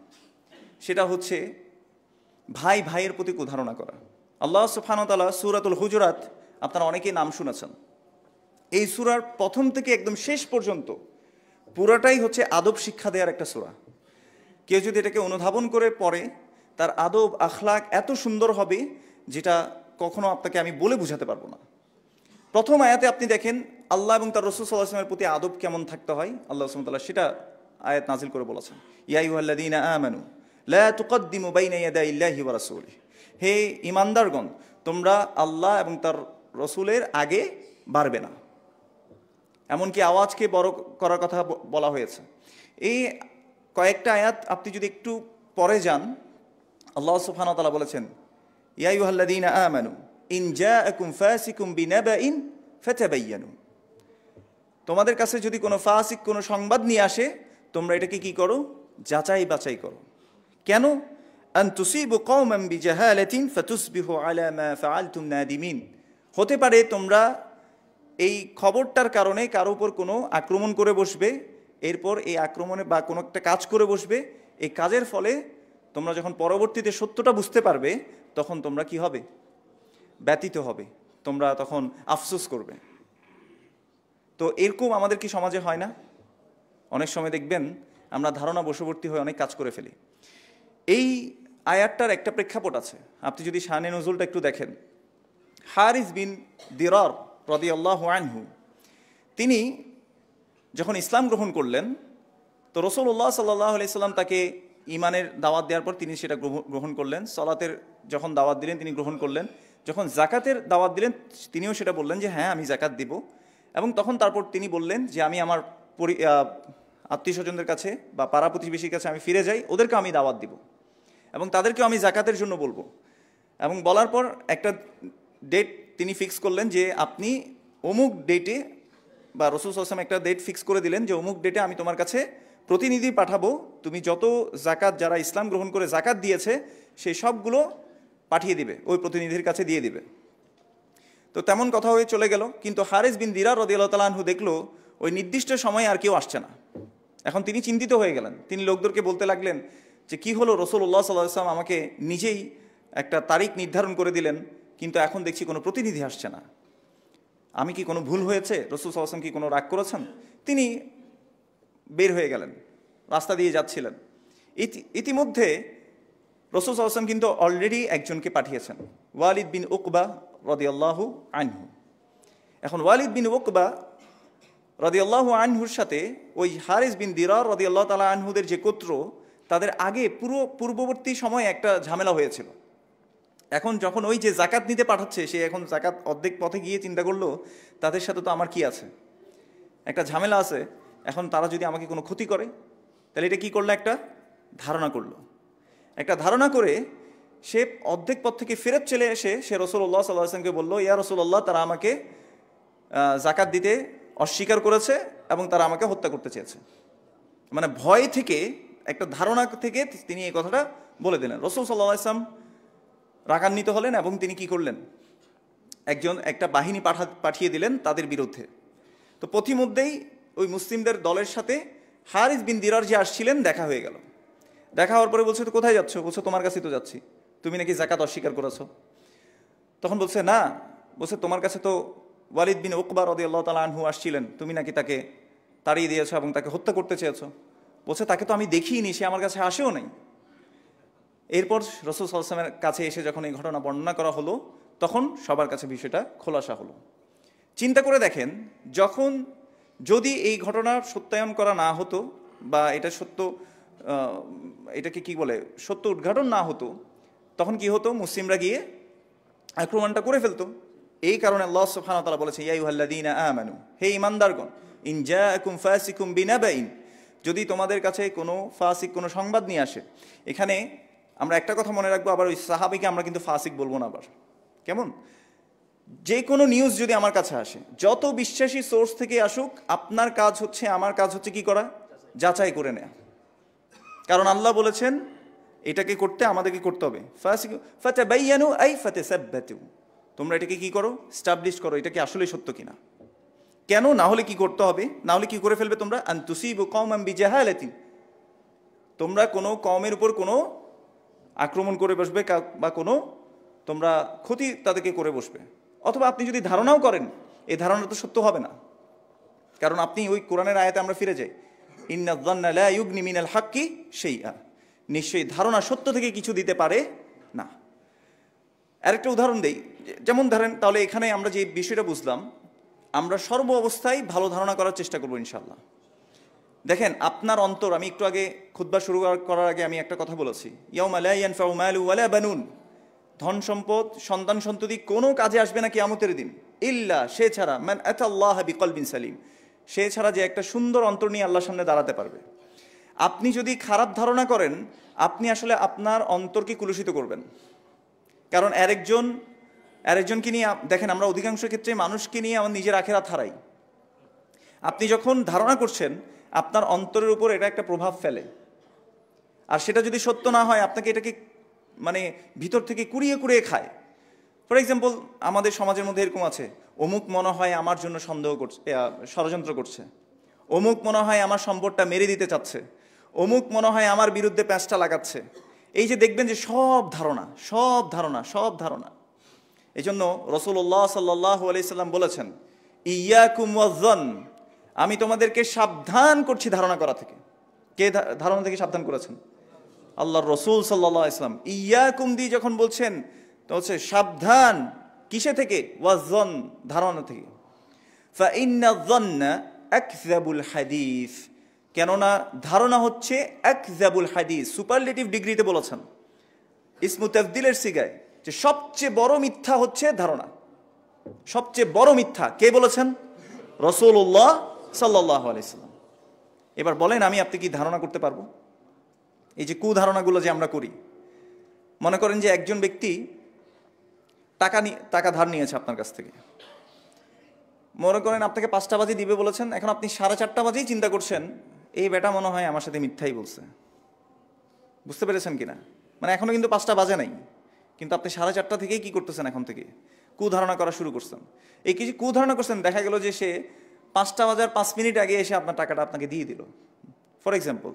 সেটা হচ্ছে ভাই ভাইয়ের প্রতি কুধারণা করা। আল্লাহ সুবহানাহু ওয়া তাআলা সূরাতুল হুজুরাত আপনারা অনেকেই নাম শুনেছেন। এই সূরার প্রথম থেকে একদম শেষ পর্যন্ত পুরাটাই হচ্ছে আদব শিক্ষা দেওয়ার একটা সূরা। কেউ যদি এটাকে অনুধাবন করে পড়ে, তার আদব আখলাক এত সুন্দর হবে যেটা কখনো আপনাকে আমি বলে বুঝাতে পারবো না। প্রথম আয়াতে আপনি দেখেন আল্লাহ এবং তার রাসূল সাল্লাল্লাহু আলাইহি ওয়াসাল্লামের প্রতি আদব কেমন থাকতে হয়, আল্লাহ সুবহানাহু ওয়া তাআলা সেটা আয়াত নাজিল করে বলেছেন, ইয়া আইয়ুহাল্লাযীনা আমানু লা তুকদ্দিমু বাইনা ইয়াদাইল্লাহি ওয়া রাসূলিহি, হে ঈমানদারগণ, তোমরা আল্লাহ এবং তার রাসূলের আগে বাড়বে না। এমনকি আওয়াজকে বড় করার কথা বলা হয়েছে। এই কয়েকটা আয়াত আপনি যদি একটু পরে যান, আল্লাহ সুবহানাহু ওয়া তাআলা বলেছেন, ইয়া আইয়ুহাল্লাযীনা আমানু ইন জাআকুম ফাসিকুম বিনাবাইন ফাতাবায়ানু, তোমাদের কাছে যদি কোনো ফাসিক কোনো সংবাদ নিয়ে আসে, তোমরা এটাকে কি করো? যাচাই বাছাই করো। কেন? আন তুসিবু কওমান বিজাহালাতিন ফাতুসবিহু আলা মা ফাআলতুম নাদিমিন, হতে পারে তোমরা এই খবরটার কারণে কারো উপর কোনো আক্রমণ করে বসবে, এরপর এই আক্রমণে বা কোনো একটা কাজ করে বসবে, এই কাজের ফলে তোমরা যখন পরবর্তীতে সত্যটা বুঝতে পারবে, তখন তোমরা কি হবে? ব্যতীত হবে, তোমরা তখন আফসোস করবে। তো এরকম আমাদের কি সমাজে হয় না? অনেক সময় দেখবেন আমরা ধারণা বশবর্তী হয়ে অনেক কাজ করে ফেলি। এই আয়াতটার একটা প্রেক্ষাপট আছে, আপনি যদি শানে নজুলটা একটু দেখেন। হারিস বিন দিরার রাদিয়াল্লাহু আনহু, তিনি যখন ইসলাম গ্রহণ করলেন, তো রাসূলুল্লাহ সাল্লাল্লাহু আলাইহি সাল্লাম তাকে ঈমানের দাওয়াত দেওয়ার পর তিনি সেটা গ্রহণ করলেন। সালাতের যখন দাওয়াত দিলেন তিনি গ্রহণ করলেন। যখন জাকাতের দাওয়াত দিলেন তিনিও সেটা বললেন যে হ্যাঁ আমি জাকাত দিব। এবং তখন তারপর তিনি বললেন যে আমি আমার আত্মীয় স্বজনদের কাছে বা পাড়া প্রতিবেশীর কাছে আমি ফিরে যাই, ওদেরকে আমি দাওয়াত দিব এবং তাদেরকেও আমি জাকাতের জন্য বলবো। এবং বলার পর একটা ডেট তিনি ফিক্স করলেন যে আপনি অমুক ডেটে, বা রাসূল সাল্লাল্লাহু আলাইহি ওয়াসাল্লাম একটা ডেট ফিক্স করে দিলেন যে অমুক ডেটে আমি তোমার কাছে প্রতিনিধি পাঠাবো, তুমি যত জাকাত যারা ইসলাম গ্রহণ করে জাকাত দিয়েছে সেই সবগুলো পাঠিয়ে দিবে, ওই প্রতিনিধির কাছে দিয়ে দিবে। তো তেমন কথা হয়ে চলে গেল। কিন্তু হারিস বিন দিরার রাদিয়াল্লাহু তাআলা আনহু দেখলো ওই নির্দিষ্ট সময়ে আর কেউ আসছে না। এখন তিনি চিন্তিত হয়ে গেলেন। তিনি লোকদেরকে বলতে লাগলেন যে কি হলো, রাসূলুল্লাহ সাল্লাল্লাহু আলাইহি ওয়াসাল্লাম আমাকে নিজেই একটা তারিখ নির্ধারণ করে দিলেন, কিন্তু এখন দেখছি কোনো প্রতিনিধি আসছে না। আমি কি কোনো ভুল হয়েছে? রাসূল সাল্লাল্লাহু আলাইহি ওয়াসাল্লাম কি কোনো রাগ করেছেন? তিনি বের হয়ে গেলেন, রাস্তা দিয়ে যাচ্ছিলেন। ইতিমধ্যে রাসূল সাল্লাল্লাহু আলাইহি ওয়াসাল্লাম কিন্তু অলরেডি একজনকে পাঠিয়েছেন, ওয়ালিদ বিন উকবা রাদিয়াল্লাহু আনহু। এখন ওয়ালিদ বিন উকবা রাদিয়াল্লাহু আনহুর সাথে ওই হারিস বিন দিরার রাদিয়াল্লাহু তাআলা আনহুদের যে গোত্র, তাদের আগে পূর্ববর্তী সময়ে একটা ঝামেলা হয়েছিল। এখন যখন ওই যে জাকাত নিতে পাঠাচ্ছে, সে এখন জাকাত অর্ধেক পথে গিয়ে চিন্তা করলো তাদের সাথে তো আমার কি আছে, একটা ঝামেলা আছে। এখন তারা যদি আমাকে কোনো ক্ষতি করে, তাহলে এটা কি করলো? একটা ধারণা করলো। একটা ধারণা করে সে অর্ধেক পথ থেকে ফেরত চলে এসে সে রাসূলুল্লাহ সাল্লাল্লাহু আলাইহি ওয়াসাল্লামকে বলল, ইয়া রাসূলুল্লাহ, তারা আমাকে জাকাত দিতে অস্বীকার করেছে এবং তারা আমাকে হত্যা করতে চেয়েছে। মানে ভয় থেকে, একটা ধারণা থেকে তিনি এই কথাটা বলে দিলেন। রাসূল সাল্লাল্লাহু আলাইহি ওয়াসাল্লাম রাগান্বিত হলেন এবং তিনি কি করলেন? একটা বাহিনী পাঠিয়ে দিলেন তাদের বিরুদ্ধে। তো পথিমধ্যেই ওই মুসলিমদের দলের সাথে হারিস বিন দিরার যে আসছিলেন দেখা হয়ে গেল। দেখা হওয়ার পরে বলছে, তো কোথায় যাচ্ছ? বলছে তোমার কাছেই তো যাচ্ছি, তুমি নাকি জাকাত অস্বীকার করেছো। তখন বলছে না, বলছে তোমার কাছে তো ওয়ালিদ বিন উকবা রাদিয়াল্লাহু তাআলা আনহু আসছিলেন, তুমি নাকি তাকে তাড়িয়ে দিয়েছো এবং তাকে হত্যা করতে চেয়েছো। বলছে তাকে তো আমি দেখিনি, সে আমার কাছে আসেও নাই। এরপর রাসূল সাল্লাল্লাহু আলাইহি ওয়াসাল্লামের কাছে এসে যখন এই ঘটনা বর্ণনা করা হলো, তখন সবার কাছে বিষয়টা খোলাসা হলো। চিন্তা করে দেখেন, যদি এই ঘটনার সত্যায়ন করা না হতো বা এটা এটাকে কি বলে, সত্য উদ্ঘাটন না হতো, তখন কি হতো? মুসলিমরা গিয়ে আক্রমণটা করে ফেলতো। এই কারণে আল্লাহ সুবহানাহু ওয়া তাআলা বলেছে, ইয়া আইয়ুহাল্লাযীনা আমানু, হে ঈমানদারগণ, ইন জাআকুম ফাসিকুম বিনাবাইন, যদি তোমাদের কাছে কোনো ফাসিক কোনো সংবাদ নিয়ে আসে। এখানে আমরা একটা কথা মনে রাখবো, আবার ওই সাহাবীকে আমরা কিন্তু ফাসিক বলবো না আবার, কেমন? যে কোনো নিউজ যদি আমার কাছে আসে, যত বিশ্বাসী সোর্স থেকে আসুক, আপনার কাজ হচ্ছে, আমার কাজ হচ্ছে কি করা? যাচাই করে নেয়া। কারণ আল্লাহ বলেছেন এটাকে করতে আমাদেরকে করতে হবে। ফাতাবায়ানু আই ফাতাসাব্বাতু, তোমরা এটাকে কি করো? স্টাবলিশ করো, এটা কি আসলে সত্য কিনা। কেন? না হলে কি করতে হবে? না হলে কি করে ফেলবে তোমরা? আন তুসিবু কওমান বিজাহালাতিন, তোমরা কোনো কওমের উপর কোনো আক্রমণ করে বসবে বা কোনো তোমরা ক্ষতি তাদেরকে করে বসবে। অথবা আপনি যদি ধারণাও করেন, এই ধারণা তো সত্য হবে না। কারণ আপনি ওই কোরআনের আয়াতে আমরা ফিরে যাই, ইন্না যান্না লা ইউগনি মিনাল হাক্কি শাইআ, নিশ্চয়ই ধারণা সত্য থেকে কিছু দিতে পারে না। আরেকটা উদাহরণ দেই, যেমন ধরেন, তাহলে এখানে আমরা যে বিষয়টা বুঝলাম, আমরা সর্ব অবস্থায় ভালো ধারণা করার চেষ্টা করবো ইনশাআল্লাহ। দেখেন আপনার অন্তর, আমি একটু আগে খুতবা শুরু করার আগে আমি একটা কথা বলেছি, ইয়াউমা লা ইয়ানফাউ মালু ওয়ালা বানুন, ধন সম্পদ সন্তান সন্ততি কোনো কাজে আসবে না কিয়ামতের দিন, ইল্লা, সে ছাড়া, মান আতাল্লাহা বিকলবিন সালিম, সে ছাড়া যে একটা সুন্দর অন্তর নিয়ে আল্লাহর সামনে দাঁড়াতে পারবে। আপনি যদি খারাপ ধারণা করেন, আপনি আসলে আপনার অন্তরকে কুলুষিত করবেন। কারণ আরেকজনকে নিয়ে, দেখেন আমরা অধিকাংশ ক্ষেত্রে মানুষকে নিয়ে আমার নিজের আখেরাত হারাই। আপনি যখন ধারণা করছেন, আপনার অন্তরের উপর এটা একটা প্রভাব ফেলে, আর সেটা যদি সত্য না হয়, আপনাকে এটাকে মানে ভিতর থেকে কুড়িয়ে কুড়িয়ে খায়। ফর এক্সাম্পল, আমাদের সমাজের মধ্যে এরকম আছে, অমুক মনে হয় আমার জন্য সন্দেহ করছে, ষড়যন্ত্র করছে, অমুক মনে হয় আমার সম্পদটা মেরে দিতে চাচ্ছে, অমুক মনে হয় আমার বিরুদ্ধে প্যাঁচটা লাগাচ্ছে। এই যে দেখবেন যে সব ধারণা। এই জন্য রাসূলুল্লাহ সাল্লাল্লাহু আলাইহি সাল্লাম বলেছেন, ইয়াকুম ওয়াজ্জান, আমি তোমাদেরকে সাবধান করছি ধারণা করা থেকে। কে ধারণা থেকে সাবধান করেছেন? আল্লাহর রাসূল সাল্লাল্লাহু আলাইহি সাল্লাম। ইয়াকুম দিয়ে যখন বলছেন, তো হচ্ছে সাবধান কিসে থেকে? ওয়াজ্জান, ধারণা থেকে। ফাইন্না যান্না আকযাবুল হাদিস, কেননা ধারণা হচ্ছে আকযাবুল হাদিস, সুপারলেটিভ ডিগ্রিতে বলেছেন, ইসমু তাফদিলের সিগায়, যে সবচেয়ে বড় মিথ্যা হচ্ছে ধারণা। সবচেয়ে বড় মিথ্যা কে বলেছেন? রাসূলুল্লাহ সাল্লাল্লাহু আলাইহি সাল্লাম। এবার বলেন, আমি আপনি কি ধারণা করতে পারবো? এই যে কুধারণাগুলো যে আমরা করি, মনে করেন যে একজন ব্যক্তি টাকা ধার নিয়েছে আপনার কাছ থেকে, মনে করেন আপনাকে 5টা বাজে দিবে বলেছেন, এখন আপনি 4:30 বাজেই চিন্তা করছেন, এই বেটা মনে হয় আমার সাথে মিথ্যাই বলছে। বুঝতে পেরেছেন কিনা? মানে এখনো কিন্তু 5টা বাজে নাই, কিন্তু আপনি 4:30 থেকেই কি করতেছেন? এখন থেকে কুধারণা করা শুরু করছেন। এই কিছু কুধারণা করছেন, দেখা গেল যে সে 5টা বাজার 5 মিনিট আগে এসে আপনার টাকাটা আপনাকে দিয়ে দিল, ফর এক্সাম্পল।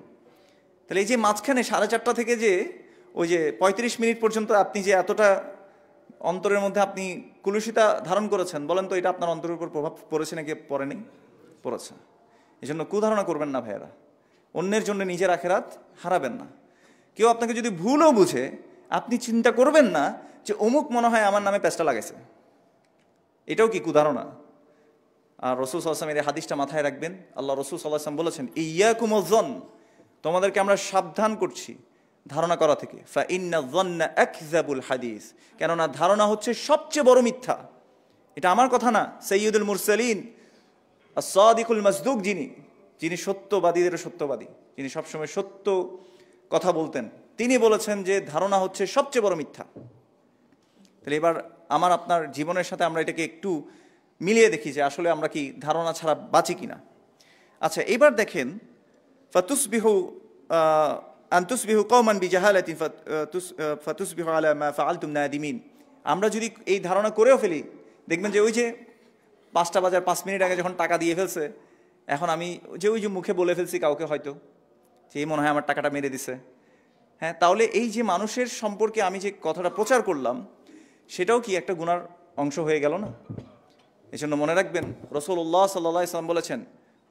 তাহলে এই যে মাঝখানে 4:30 থেকে যে ওই যে 35 মিনিট পর্যন্ত আপনি যে এতটা অন্তরের মধ্যে আপনি কুলুষিতা ধারণ করেছেন, বলেন তো এটা আপনার অন্তরের উপর প্রভাব পড়েছে নাকি পড়েনি? পড়েছে। এই জন্য কুধারণা করবেন না ভাইয়েরা, অন্যের জন্য নিজের আখেরাত হারাবেন না। কেউ আপনাকে যদি ভুলও বুঝে, আপনি চিন্তা করবেন না যে অমুক মনে হয় আমার নামে প্যাঁচটা লাগাইছে, এটাও কি কুধারণা? আর রাসূল সাল্লাল্লাহু আলাইহি ওয়াসাল্লাম এর হাদিসটা মাথায় রাখবেন। আল্লাহ রাসূল সাল্লাল্লাহু আলাইহি ওয়াসাল্লাম বলেছেন, ইয়াকুম ওয়াজ্জান, তোমাদেরকে আমরা সাবধান করছি ধারণা করা থেকে। ফাইন্না যান্না আকযাবুল হাদিস, কেননা ধারণা হচ্ছে সবচেয়ে বড় মিথ্যা। এটা আমার কথা না, সাইয়্যিদুল মুরসালিন আস-সাদিকুল মাসদুক, যিনি সত্যবাদীদের সত্যবাদী, যিনি সবসময় সত্য কথা বলতেন, তিনি বলেছেন যে ধারণা হচ্ছে সবচেয়ে বড় মিথ্যা। তাহলে এবার আমার আপনার জীবনের সাথে আমরা এটাকে একটু মিলিয়ে দেখি যে আসলে আমরা কি ধারণা ছাড়া বাঁচি কিনা। আচ্ছা, এবার দেখেন, ফাতুসবিহু আনতুসবিহু কওমান বিজাহালাতিন ফাতুসবিহু আলা মা ফাআলতুম নাদিমিন। আমরা যদি এই ধারণা করেও ফেলি, দেখবেন যে ওই যে 5টা বাজার 5 মিনিট আগে যখন টাকা দিয়ে ফেলছে, এখন আমি ওই যে মুখে বলে ফেলছি কাউকে হয়তো, যে মনে হয় আমার টাকাটা মেরে দিছে। হ্যাঁ, তাহলে এই যে মানুষের সম্পর্কে আমি যে কথাটা প্রচার করলাম, সেটাও কি একটা গুনার অংশ হয়ে গেল না? এই জন্য মনে রাখবেন, রাসূলুল্লাহ সাল্লাল্লাহু আলাইহি ওয়াসাল্লাম বলেছেন,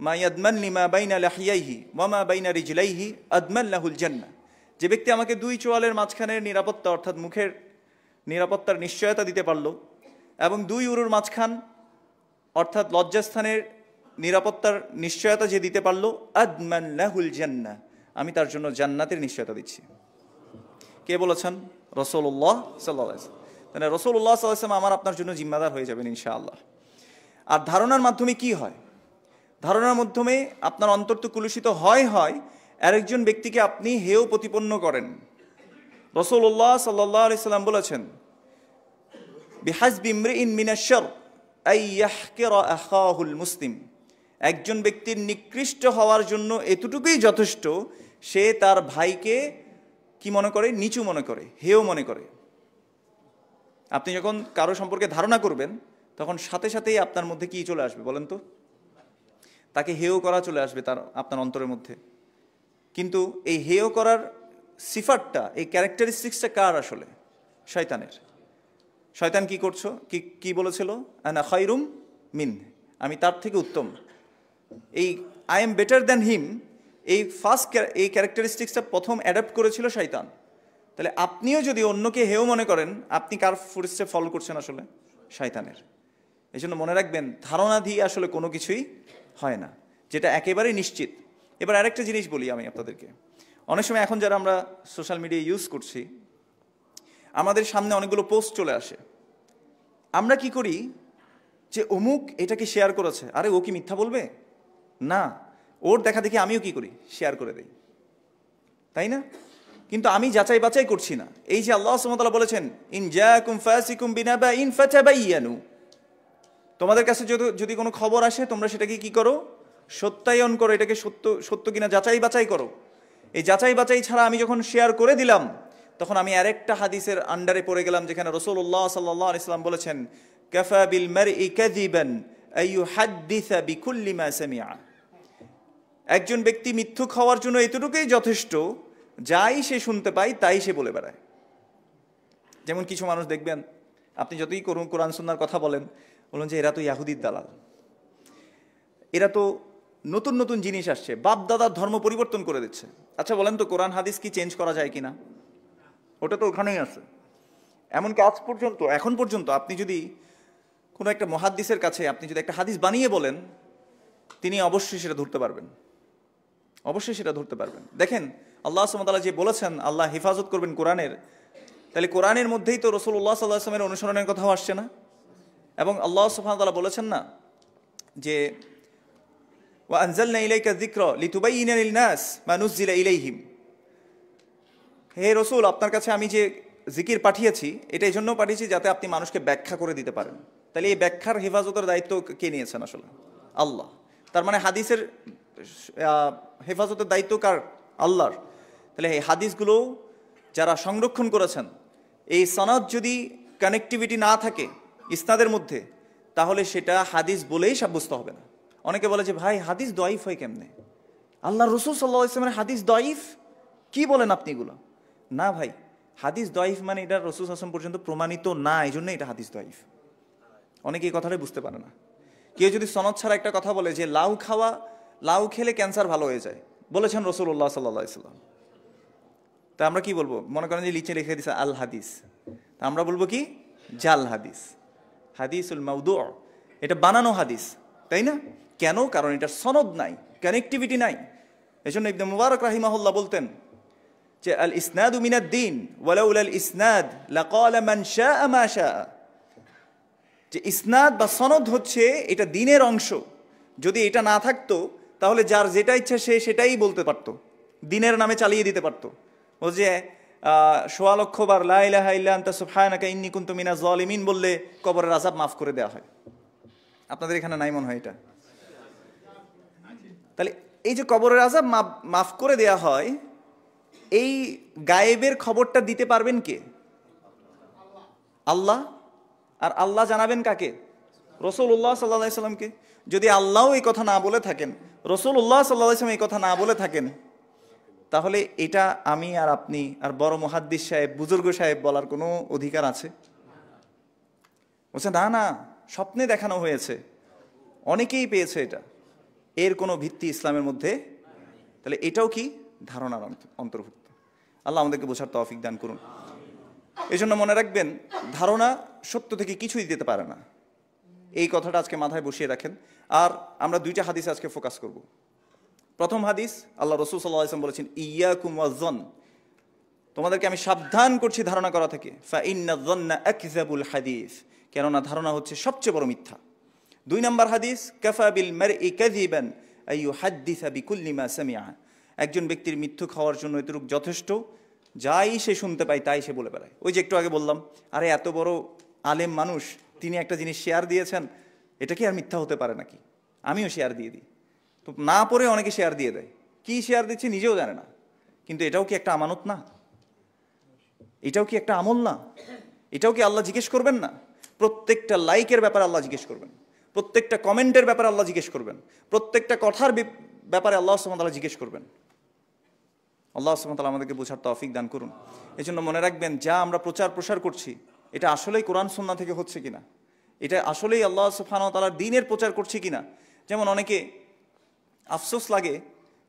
মা ইয়াদমান লিমা বাইনা লাহিয়াইহি ওয়া মা বাইনা রিজলাইহি আদমান লাহুল জান্নাহ। যে ব্যক্তি আমাকে দুই চোয়ালের মাঝখানের নিরাপত্তা অর্থাৎ মুখের নিরাপত্তার নিশ্চয়তা দিতে পারল এবং দুই উরুর মাঝখান অর্থাৎ লজ্জাস্থানের নিরাপত্তার নিশ্চয়তা যে দিতে পারলো, আদমান লাহুল জান্নাহ, আমি তার জন্য জান্নাতের নিশ্চয়তা দিচ্ছি। কে বলেছেন? রাসূলুল্লাহ সাল্লাল্লাহু আলাইহি ওয়াসাল্লাম। মানে রাসূলুল্লাহ সাল্লাল্লাহু আলাইহি ওয়াসাল্লাম আমার আপনার জন্য জিম্মাদার হয়ে যাবেন ইনশাআল্লাহ। আর ধারণার মাধ্যমে কি হয়? ধারণার মাধ্যমে আপনার অন্তর তো কুলুষিত হয়, আরেকজন ব্যক্তিকে আপনি হেয় প্রতিপন্ন করেন। রাসূলুল্লাহ সাল্লাল্লাহু আলাইহি ওয়াসাল্লাম বলেছেন, বিহাসবি ইমরিইন মিনাশ শার আই ইয়াহকিরা আখাহুল মুসলিম। একজন ব্যক্তির নিকৃষ্ট হওয়ার জন্য এতটুকুই যথেষ্ট, সে তার ভাইকে কি মনে করে? নিচু মনে করে, হেয় মনে করে। আপনি যখন কারো সম্পর্কে ধারণা করবেন তখন সাথে সাথেই আপনার মধ্যে কি চলে আসবে বলেন তো? তাকে হেয় করা চলে আসবে আপনার অন্তরের মধ্যে। কিন্তু এই হেয় করার সিফাতটা, এই ক্যারেক্টারিস্টিক্সটা কার? আসলে শয়তানের। শয়তান কি করছো, কি বলেছিল? আনা খায়রুম মিন, আমি তার থেকে উত্তম। এই আই এম বেটার দ্যান হিম, এই ক্যারেক্টারিস্টিক্সটা প্রথম অ্যাডাপ্ট করেছিল শয়তান। তাহলে আপনিও যদি অন্যকে হেয় মনে করেন, আপনি কার ফুটস্টেপ ফলো করছেন? আসলে শয়তানের। এই জন্য মনে রাখবেন, ধারণা দিয়ে আসলে কোনো কিছুই হয় না, যেটা একেবারেই নিশ্চিত। এবার আরেকটা জিনিস বলি আমি আপনাদেরকে। অনেক সময় এখন যারা আমরা সোশ্যাল মিডিয়া ইউজ করছি, আমাদের সামনে অনেকগুলো পোস্ট চলে আসে। আমরা কি করি? যে অমুক এটাকে শেয়ার করেছে, আরে ও কি মিথ্যা বলবে? না, ওর দেখা দেখি আমিও কি করি? শেয়ার করে দেই, তাই না? কিন্তু আমি যাচাই বাছাই করছি না। এই যে আল্লাহ সুবহানাহু ওয়া তাআলা বলেছেন, ইন জাআকুম ফাসিকুম বিনাবাইন ফাতাবায়ানু, তোমাদের কাছে যদি কোনো খবর আসে তোমরা সেটাকে কি করো? সত্যায়ন করো, এটাকে সত্য কিনা যাচাই বাছাই করো। এই যাচাই বাছাই ছাড়া আমি যখন শেয়ার করে দিলাম, তখন আমি আরেকটা হাদিসের আন্ডারে পড়ে গেলাম, যেখানে রাসূলুল্লাহ সাল্লাল্লাহু আলাইহি ওয়াসাল্লাম বলেছেন, কাফা বিল মারই কাযিবান আইয়ুহাদ্দিসা বিকুল্লি মা সামিআ। একজন ব্যক্তি মিথ্যুক হওয়ার জন্য এতটুকুই যথেষ্ট, যাই সে শুনতে পায় তাই সে বলে বেড়ায়। যেমন কিছু মানুষ দেখবেন, আপনি যতই করুন কোরআন সুন্নাহর কথা বলেন যে এরা তো ইয়াহুদির দালাল, এরা তো নতুন নতুন জিনিস আসছে, বাপ দাদার ধর্ম পরিবর্তন করে দিচ্ছে। আচ্ছা বলেন তো, কোরআন হাদিস কি চেঞ্জ করা যায় কিনা? ওটা তো ওখানেই আছে। এমনকি আজ পর্যন্ত, এখন পর্যন্ত আপনি যদি কোনো একটা মুহাদ্দিসের কাছে আপনি যদি একটা হাদিস বানিয়ে বলেন, তিনি অবশ্যই সেটা ধরতে পারবেন, অবশ্যই সেটা ধরতে পারবেন। দেখেন আল্লাহ সুবহানাহু ওয়া তাআলা যে বলেছেন আল্লাহ হেফাজত করবেন কোরআনের, তাহলে কোরআনের মধ্যেই তো রাসূলুল্লাহ সাল্লাল্লাহু আলাইহি ওয়াসাল্লামের অনুসরণের কথাও আসছে না? এবং আল্লাহ সুবহানাহু ওয়া তাআলা বলেছেন না যে ওয়া আনজালনা ইলাইকা যিকরা লিতুবাইয়িনা লিন-নাস মা নুযিলা ইলাইহিম, হে রাসূল আপনার কাছে আমি যে জিকির পাঠিয়েছি এটা এই জন্য পাঠিয়েছি যাতে আপনি মানুষকে ব্যাখ্যা করে দিতে পারেন। তাহলে এই ব্যাখ্যার হেফাজতের দায়িত্ব কে নিয়েছেন? আসলে আল্লাহ। তার মানে হাদিসের হেফাজতের দায়িত্ব কার? আল্লাহর। তাহলে এই হাদিসগুলো যারা সংরক্ষণ করেছেন, এই সনদ যদি কানেক্টিভিটি না থাকে ইসনাদের মধ্যে, তাহলে সেটা হাদিস বলেই সাব্যস্ত হবে না। অনেকে বলে যে ভাই হাদিস দয়ীফ হয় কেমনে? আল্লাহ রাসূল সাল্লাল্লাহু আলাইহি ওয়াসাল্লামের হাদিস দয়ীফ? কি বলেন আপনি এগুলো? না ভাই, হাদিস দয়ীফ মানে এটা রাসূল সাল্লাল্লাহু আলাইহি ওয়াসাল্লাম পর্যন্ত প্রমাণিত না, এই জন্য এটা হাদিস দয়ীফ। অনেকে এই কথাটাই বুঝতে পারে না। কেউ যদি সনদ ছাড়া একটা কথা বলে যে লাউ খেলে ক্যান্সার ভালো হয়ে যায়, বলেছেন রাসূলুল্লাহ সাল্লাল্লাহু আলাইহি ওয়াসাল্লাম, তা আমরা কি বলবো? মনে করেন যে লিচে লিখে দিছে আল হাদিস, তা আমরা বলবো কি? জাল হাদিস, হাদিসুল মাউদু, এটা বানানো হাদিস, তাই না? কেন? কারণ এটার সনদ নাই, কানেক্টিভিটি নাই। এই জন্য ইবনে মুবারক রাহিমাহুল্লাহ বলতেন যে আল ইসনাদু মিনাদ দ্বীন ওয়ালাউলাল ইসনাদ লাকালা মান শাআ মা শাআ, যে ইসনাদ বা সনদ হচ্ছে এটা দ্বীনের অংশ। যদি এটা না থাকতো তাহলে যার যেটা ইচ্ছা সে সেটাই বলতে পারতো, দ্বীনের নামে চালিয়ে দিতে পারতো। ও যে ১৬ লক্ষ বার লা ইলাহা ইল্লা আনতা সুবহানাকা ইন্নী কুনতু মিনাজ জালিমিন বললে কবরের আযাব মাফ করে দেওয়া হয়। আপনাদের এখানে নাই মনে হয় এটা? তাহলে এই যে কবরের আযাব মাফ করে দেওয়া হয়, এই গায়েবের খবরটা দিতে পারবেন কে? আল্লাহ। আর আল্লাহ জানাবেন কাকে? রাসূলুল্লাহ সাল্লাল্লাহু আলাইহি ওয়াসাল্লামকে। যদি আল্লাহও এই কথা না বলে থাকেন, রাসূলুল্লাহ সাল্লাল্লাহু আলাইহি ওয়াসাল্লাম এই কথা না বলে থাকেন, তাহলে এটা আমি আর আপনি আর বড় মুহাদ্দিস সাহেব, বুজুর্গ সাহেব বলার কোনো অধিকার আছে? বলছে না না, স্বপ্নে দেখানো হয়েছে, অনেকেই পেয়েছে এটা। এর কোনো ভিত্তি ইসলামের মধ্যে, তাহলে এটাও কি ধারণার অন্তর্ভুক্ত। আল্লাহ আমাদেরকে বোঝার তৌফিক দান করুন। এই জন্য মনে রাখবেন, ধারণা সত্য থেকে কিছুই দিতে পারে না, এই কথাটা আজকে মাথায় বসিয়ে রাখেন। আর আমরা দুইটা হাদিসে আজকে ফোকাস করব। প্রথম হাদিস, আল্লাহ রাসূল সাল্লাল্লাহু আলাইহি ওয়াসাল্লাম বলেছেন, ইয়াকুম ওয়ায-যন, তোমাদেরকে আমি সাবধান করছি ধারণা করা থেকে। ফা ইন্নায-যন্না আকযাবুল হাদিস, কেননা ধারণা হচ্ছে সবচেয়ে বড় মিথ্যা। 2 নম্বর হাদিস, কাফা বিল মারই কাযিবান আইয়ুহাদ্দিসা বিকুল্লি মা সামিআ, একজন ব্যক্তির মিথ্যুক হওয়ার জন্য এতটুকু যথেষ্ট, যাই সে শুনতে পায় তাই সে বলে বেড়ায়। ওই যে একটু আগে বললাম, আরে এত বড় আলেম মানুষ, তিনি একটা জিনিস শেয়ার দিয়েছেন, এটা কি আর মিথ্যা হতে পারে নাকি? আমিও শেয়ার দিয়ে দিই। তো না পড়ে অনেকে শেয়ার দিয়ে দেয়, কি শেয়ার দিচ্ছে নিজেও জানে না। কিন্তু এটাও কি একটা আমানত না? এটাও কি একটা আমল না? এটাও কি আল্লাহ জিজ্ঞেস করবেন না? প্রত্যেকটা লাইকের ব্যাপারে আল্লাহ জিজ্ঞেস করবেন, প্রত্যেকটা কমেন্টের ব্যাপারে আল্লাহ জিজ্ঞেস করবেন, প্রত্যেকটা কথার ব্যাপারে আল্লাহ সুবহানাহু ওয়া তাআলা জিজ্ঞেস করবেন। আল্লাহ সুবহানাহু ওয়া তাআলা আমাদেরকে বোঝার তৌফিক দান করুন। এই জন্য মনে রাখবেন, যা আমরা প্রচার প্রসার করছি, এটা আসলেই কোরআন সুন্নাহ থেকে হচ্ছে কিনা, এটা আসলেই আল্লাহ সুবহানাহু ওয়া তাআলার দ্বীনের প্রচার করছি কিনা। যেমন অনেকে আফসোস লাগে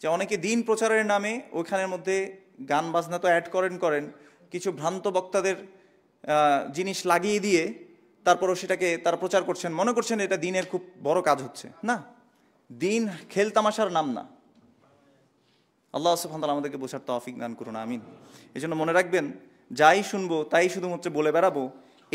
যে অনেকে দিন প্রচারের নামে ওইখানের মধ্যে গান বাজনা তো অ্যাড করেন, কিছু ভ্রান্ত বক্তাদের জিনিস লাগিয়ে দিয়ে তারপরও সেটাকে তারা প্রচার করছেন, মনে করছেন এটা দিনের খুব বড় কাজ হচ্ছে। না, দিন খেল তামাশার নাম না। আল্লাহ সুবহানাহু ওয়া তাআলা আমাদেরকে বোঝার তৌফিক দান করুন, আমিন। এই জন্য মনে রাখবেন, যাই শুনবো তাই শুধুমাত্র বলে বেড়াবো,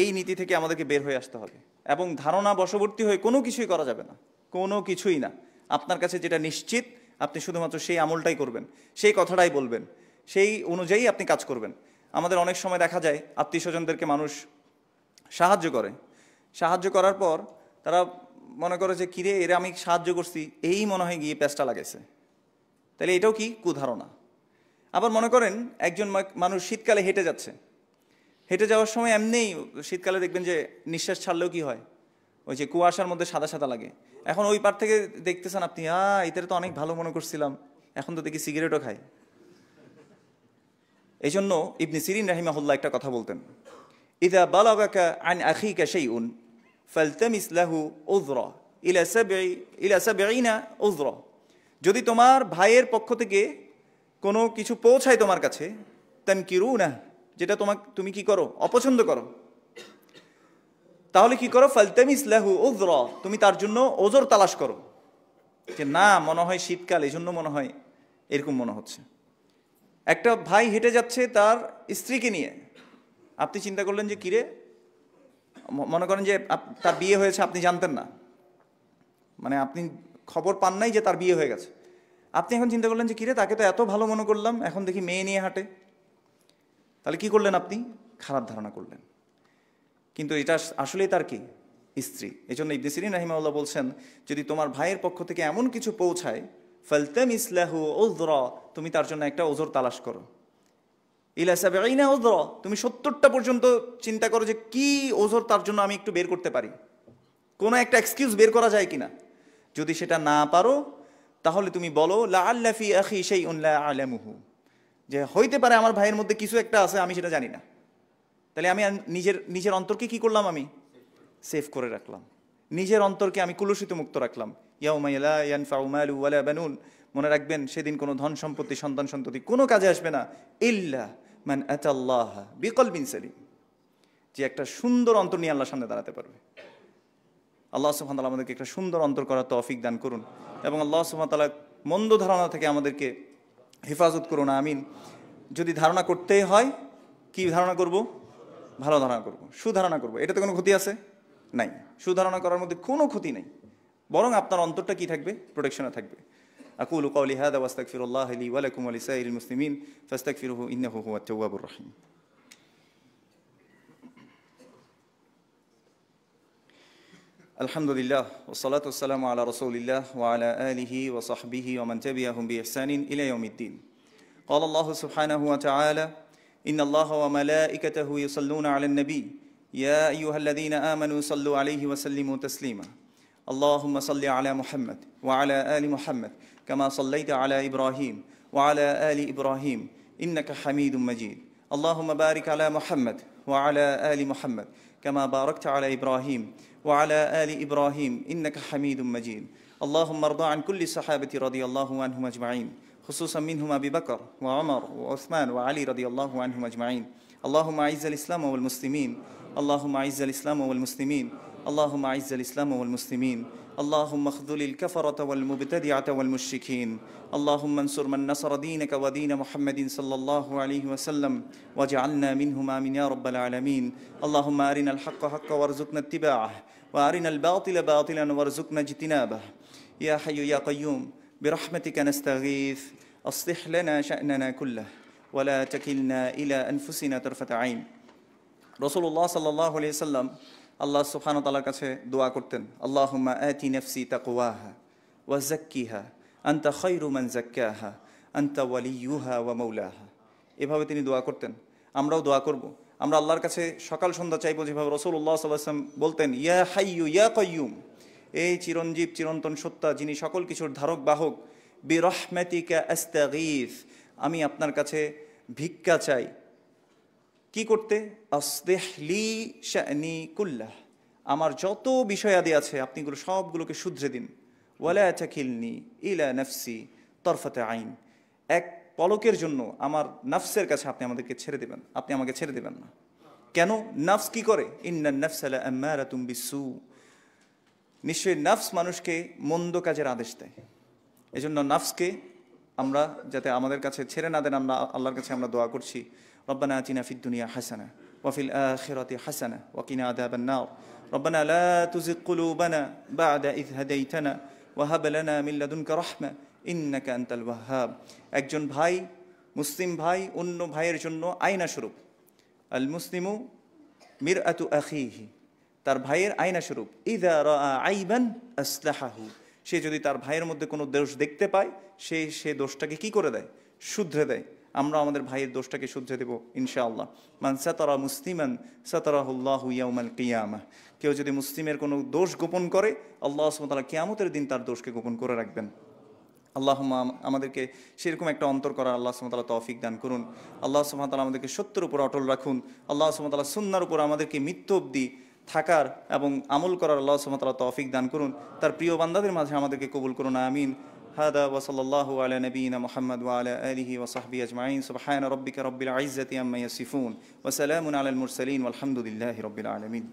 এই নীতি থেকে আমাদেরকে বের হয়ে আসতে হবে। এবং ধারণা বশবর্তী হয়ে কোনো কিছুই করা যাবে না, কোনো কিছুই না। আপনার কাছে যেটা নিশ্চিত, আপনি শুধুমাত্র সেই আমলটাই করবেন, সেই কথাটাই বলবেন, সেই অনুযায়ী আপনি কাজ করবেন। আমাদের অনেক সময় দেখা যায় আত্মীয় স্বজনদেরকে মানুষ সাহায্য করার পর তারা মনে করে যে কিরে, এরা আমি সাহায্য করছি, এই মনে হয় গিয়ে পেঁচটা লাগাইছে। তাহলে এটাও কি কুধারণা। আবার মনে করেন একজন মানুষ শীতকালে হেঁটে যাওয়ার সময় এমনিই শীতকালে দেখবেন যে নিঃশ্বাস ছাড়লেও কি হয়, ওই যে কুয়াশার মধ্যে সাদা সাদা লাগে। এখন ওই পার থেকে দেখতেছেন আপনি, এটার তো অনেক ভালো মনে করছিলাম, এখন তো দেখি সিগারেটও খায়। এই জন্য ইবনে সিরিন রাহিমাহুল্লাহ একটা কথা বলতেন, ইযা বালাগাকা আন আখিকা শাইউন ফালতামিস লাহু উযরা ইলা সাবঈনা উযরা, যদি তোমার ভাইয়ের পক্ষ থেকে কোনো কিছু পৌঁছায় তোমার কাছে, তানকিরুনা, যেটা তুমি কি করো, অপছন্দ করো, তাহলে কি করো, ফালতামিস লাহু উযরা, তুমি তার জন্য ওজর তালাশ করো, যে না মনে হয় শীতকাল, এই জন্য মনে হয় এরকম মনে হচ্ছে। একটা ভাই হেঁটে যাচ্ছে তার স্ত্রীকে নিয়ে, আপনি চিন্তা করলেন যে কিরে, মনে করেন যে তার বিয়ে হয়েছে, আপনি জানতেন না, মানে আপনি খবর পান নাই যে তার বিয়ে হয়ে গেছে। আপনি এখন চিন্তা করলেন যে কিরে, তাকে তো এত ভালো মনে করলাম, এখন দেখি মেয়ে নিয়ে হাঁটে। তাহলে কি করলেন আপনি? খারাপ ধারণা করলেন। কিন্তু এটা আসলেই তার কি স্ত্রী। এই জন্য ইবনে সিরিন রাহিমাহুল্লাহ বলছেন, যদি তোমার ভাইয়ের পক্ষ থেকে এমন কিছু পৌঁছায়, ফালতামিস লাহু উযরা, তুমি তার জন্য একটা ওজর তালাশ করো, ইলা সাবঈনা উযরা, তুমি 70টা পর্যন্ত চিন্তা করো যে কি ওজর তার জন্য আমি একটু বের করতে পারি, কোনো একটা এক্সকিউজ বের করা যায় কিনা। যদি সেটা না পারো, তাহলে তুমি বলো লাআল্লা ফি আখি শাইউন লা আ'লামুহু, যে হইতে পারে আমার ভাইয়ের মধ্যে কিছু একটা আছে, আমি সেটা জানি না। তাহলে আমি নিজের অন্তরকে কি করলাম, আমি সেভ করে রাখলাম, নিজের অন্তরকে আমি কুলুষিত মুক্ত রাখলাম। ইয়াউমা লা ইয়ানফাউ মালু ওয়ালা বানুন, মনে রাখবেন সেদিন কোনো ধন সম্পত্তি, সন্তান সন্ততি কোনো কাজে আসবে না, ইল্লা মান আতাল্লাহ বিকলবিন সালিম, যে একটা সুন্দর অন্তর নিয়ে আল্লাহর সামনে দাঁড়াতে পারবে। আল্লাহ সুবহানাহু ওয়া তাআলা আমাদেরকে একটা সুন্দর অন্তর করার তৌফিক দান করুন, এবং আল্লাহ সুবহানাহু ওয়া তাআলা মন্দ ধারণা থেকে আমাদেরকে হেফাজত করুন, আমিন। যদি ধারণা করতেই হয়, কি ধারণা করব? ভালো ধারণা করব, সুধারণা করব। এটাতে কোনো ক্ষতি আছে? নাই। সুধারণা করার মধ্যে কোনো ক্ষতি নেই, বরং আপনার অন্তরটা কি থাকবে? প্রোটেকশনে থাকবে। আকুলু কাওলি হাযা ওয়া আস্তাগফিরুল্লাহ লি ওয়া লাকুম ওয়া লিসাইরিল মুসলিমিন ফাস্তাগফিরুহু ইন্নাহু হুয়াত তাওয়াবুর রহিম। আলহামদুলিল্লাহ ওয়াসসালাতু ওয়াসসালামু আলা রাসূলিল্লাহ ওয়া আলা আলিহি ওয়া সাহবিহি ওয়া মান তাবিআহুম বিইহসানিন ইলা ইয়াউমিদ্দিন। ক্বালা আল্লাহু সুবহানাহু ওয়া তাআলা ইন্নাল্লাহা ওয়া মালাইকাতাহু ইউসাল্লুনা আলান নবী ইয়া আইয়ুহাল্লাযীনা আমানু সাল্লু আলাইহি ওয়া সাল্লিমু তাসলিমা। আল্লাহুম্মা সাল্লি আলা মুহাম্মাদ ওয়া আলা আলি মুহাম্মাদ কামা সাল্লাইতা আলা ইব্রাহিম ওয়া আলা আলি ইব্রাহিম ইন্নাকা হামিদুম মাজিদ। আল্লাহুম্মা বারিক আলা মুহাম্মাদ ওয়া আলা আলি মুহাম্মাদ কামা বারাকতা আলা ইব্রাহিম وعلى آل إبراهيم إنك حميد مجيد اللهم ارض عن كل الصحابة رضي الله عنهم أجمعين خصوصا منهم أبي بكر وعمر وعثمان وعلي رضي الله عنهم أجمعين اللهم أعز الإسلام والمسلمين اللهم أعز الإسلام والمسلمين اللهم أعز الإسلام والمسلمين اللهم اخذل الكفرة والمبتدعة والمشركين اللهم انصر من نصر دينك ودين محمد صلى الله عليه وسلم واجعلنا منهم آمين يا رب العالمين اللهم أرنا الحق حقا وارزقنا اتباعه وأرنا الباطل باطلا وارزقنا اجتنابه يا حي يا قيوم برحمتك نستغيث أصلح لنا شأننا كله ولا تكلنا إلى أنفسنا طرفة عين رسول الله صلى الله عليه وسلم আল্লাহ সুবহানাহু ওয়া তাআলার কাছে দোয়া করতেন আল্লাহুম্মা আতি নাফসি তাকওয়াহা ওয়া যাক্কিহা আনতা খায়রু মান যাক্কাহা আনতা ওয়ালিয়ুহা ওয়া মাওলাহা। এভাবে তিনি দোয়া করতেন, আমরাও দোয়া করব। আমরা আল্লাহর কাছে সকাল সন্ধ্যা চাইবো যেভাবে রাসূলুল্লাহ সাল্লাল্লাহু আলাইহি ওয়াসাল্লাম বলতেন ইয়া হাইয়ু ইয়া কাইয়ুম, এই চিরঞ্জীব চিরন্তন সত্তা যিনি সকল কিছুর ধারক বাহক, বিরহমাতিকা আস্তাগীথ, আমি আপনার কাছে ভিক্ষা চাই। কি করতে? আসলিহ লি শা'নি কুল্লাহ, আমার যত বিষয়াদি আছে আপনি সবগুলোকে শুধরে দিন। ওয়ালা তাকিলনি ইলা নাফসি তরফাতে আইন, এক পলকের জন্য আমার নাফসের কাছে আপনি আমাদেরকে ছেড়ে দেবেন, আপনি আমাকে ছেড়ে দেবেন না। কেন? নাফস কি করে? ইন্নান নাফসা লাআম্মারাতুম বিসসু, নিশ্চয়ই নাফস মানুষকে মন্দ কাজের আদেশ দেয়। এজন্য নাফসকে আমরা যাতে আমাদের কাছে ছেড়ে না দেন, আমরা আল্লাহর কাছে আমরা দোয়া করছি ربنا آتنا في الدنيا حسنة وفي الآخرة حسنة وقنا عذاب النار ربنا لا تزغ قلوبنا بعد إذ هديتنا وهب لنا من لدنك رحمة إنك أنت الوهاب। একজন ভাই, মুসলিম ভাই অন্য ভাইয়ের জন্য আয়না স্বরূপ। আল মুসলিমু মিরআতু আখিহি, তার ভাইয়ের আয়না স্বরূপ। ইযা রাআ আইবান আসলাহাহু, সে যদি তার ভাইয়ের মধ্যে কোনো দোষ দেখতে পায় সে দোষটাকে কি করে দেয়? শুধরে দেয়। আমরা আমাদের ভাইয়ের দোষটাকে শুধরে দেব ইনশাআল্লাহ। মান সাতারা মুসলিমান সাতারাহুল্লাহু ইয়াউমাল কিয়ামাহ, কেউ যদি মুসলিমের কোনো দোষ গোপন করে আল্লাহ সুবহানাহু ওয়া তাআলা কিয়ামতের দিন তার দোষকে গোপন করে রাখবেন। আল্লাহুম্মা আমাদেরকে সেরকম একটা অন্তর করার আল্লাহ সুবহানাহু ওয়া তাআলা তৌফিক দান করুন। আল্লাহ সুবহানাহু ওয়া তাআলা আমাদেরকে সত্যের উপর অটল রাখুন। আল্লাহ সুবহানাহু ওয়া তাআলা সুন্নাহর উপর আমাদেরকে মৃত্যু অবধি থাকার এবং আমল করার আল্লাহ সুবহানাহু ওয়া তাআলা তৌফিক দান করুন। তার প্রিয় বান্দাদের মাঝে আমাদেরকে কবুল করুন, আমিন। هذا وصلى الله على نبينا محمد وعلى آله وصحبه أجمعين سبحان ربك رب العزة عما يصفون وسلام على المرسلين والحمد لله رب العالمين.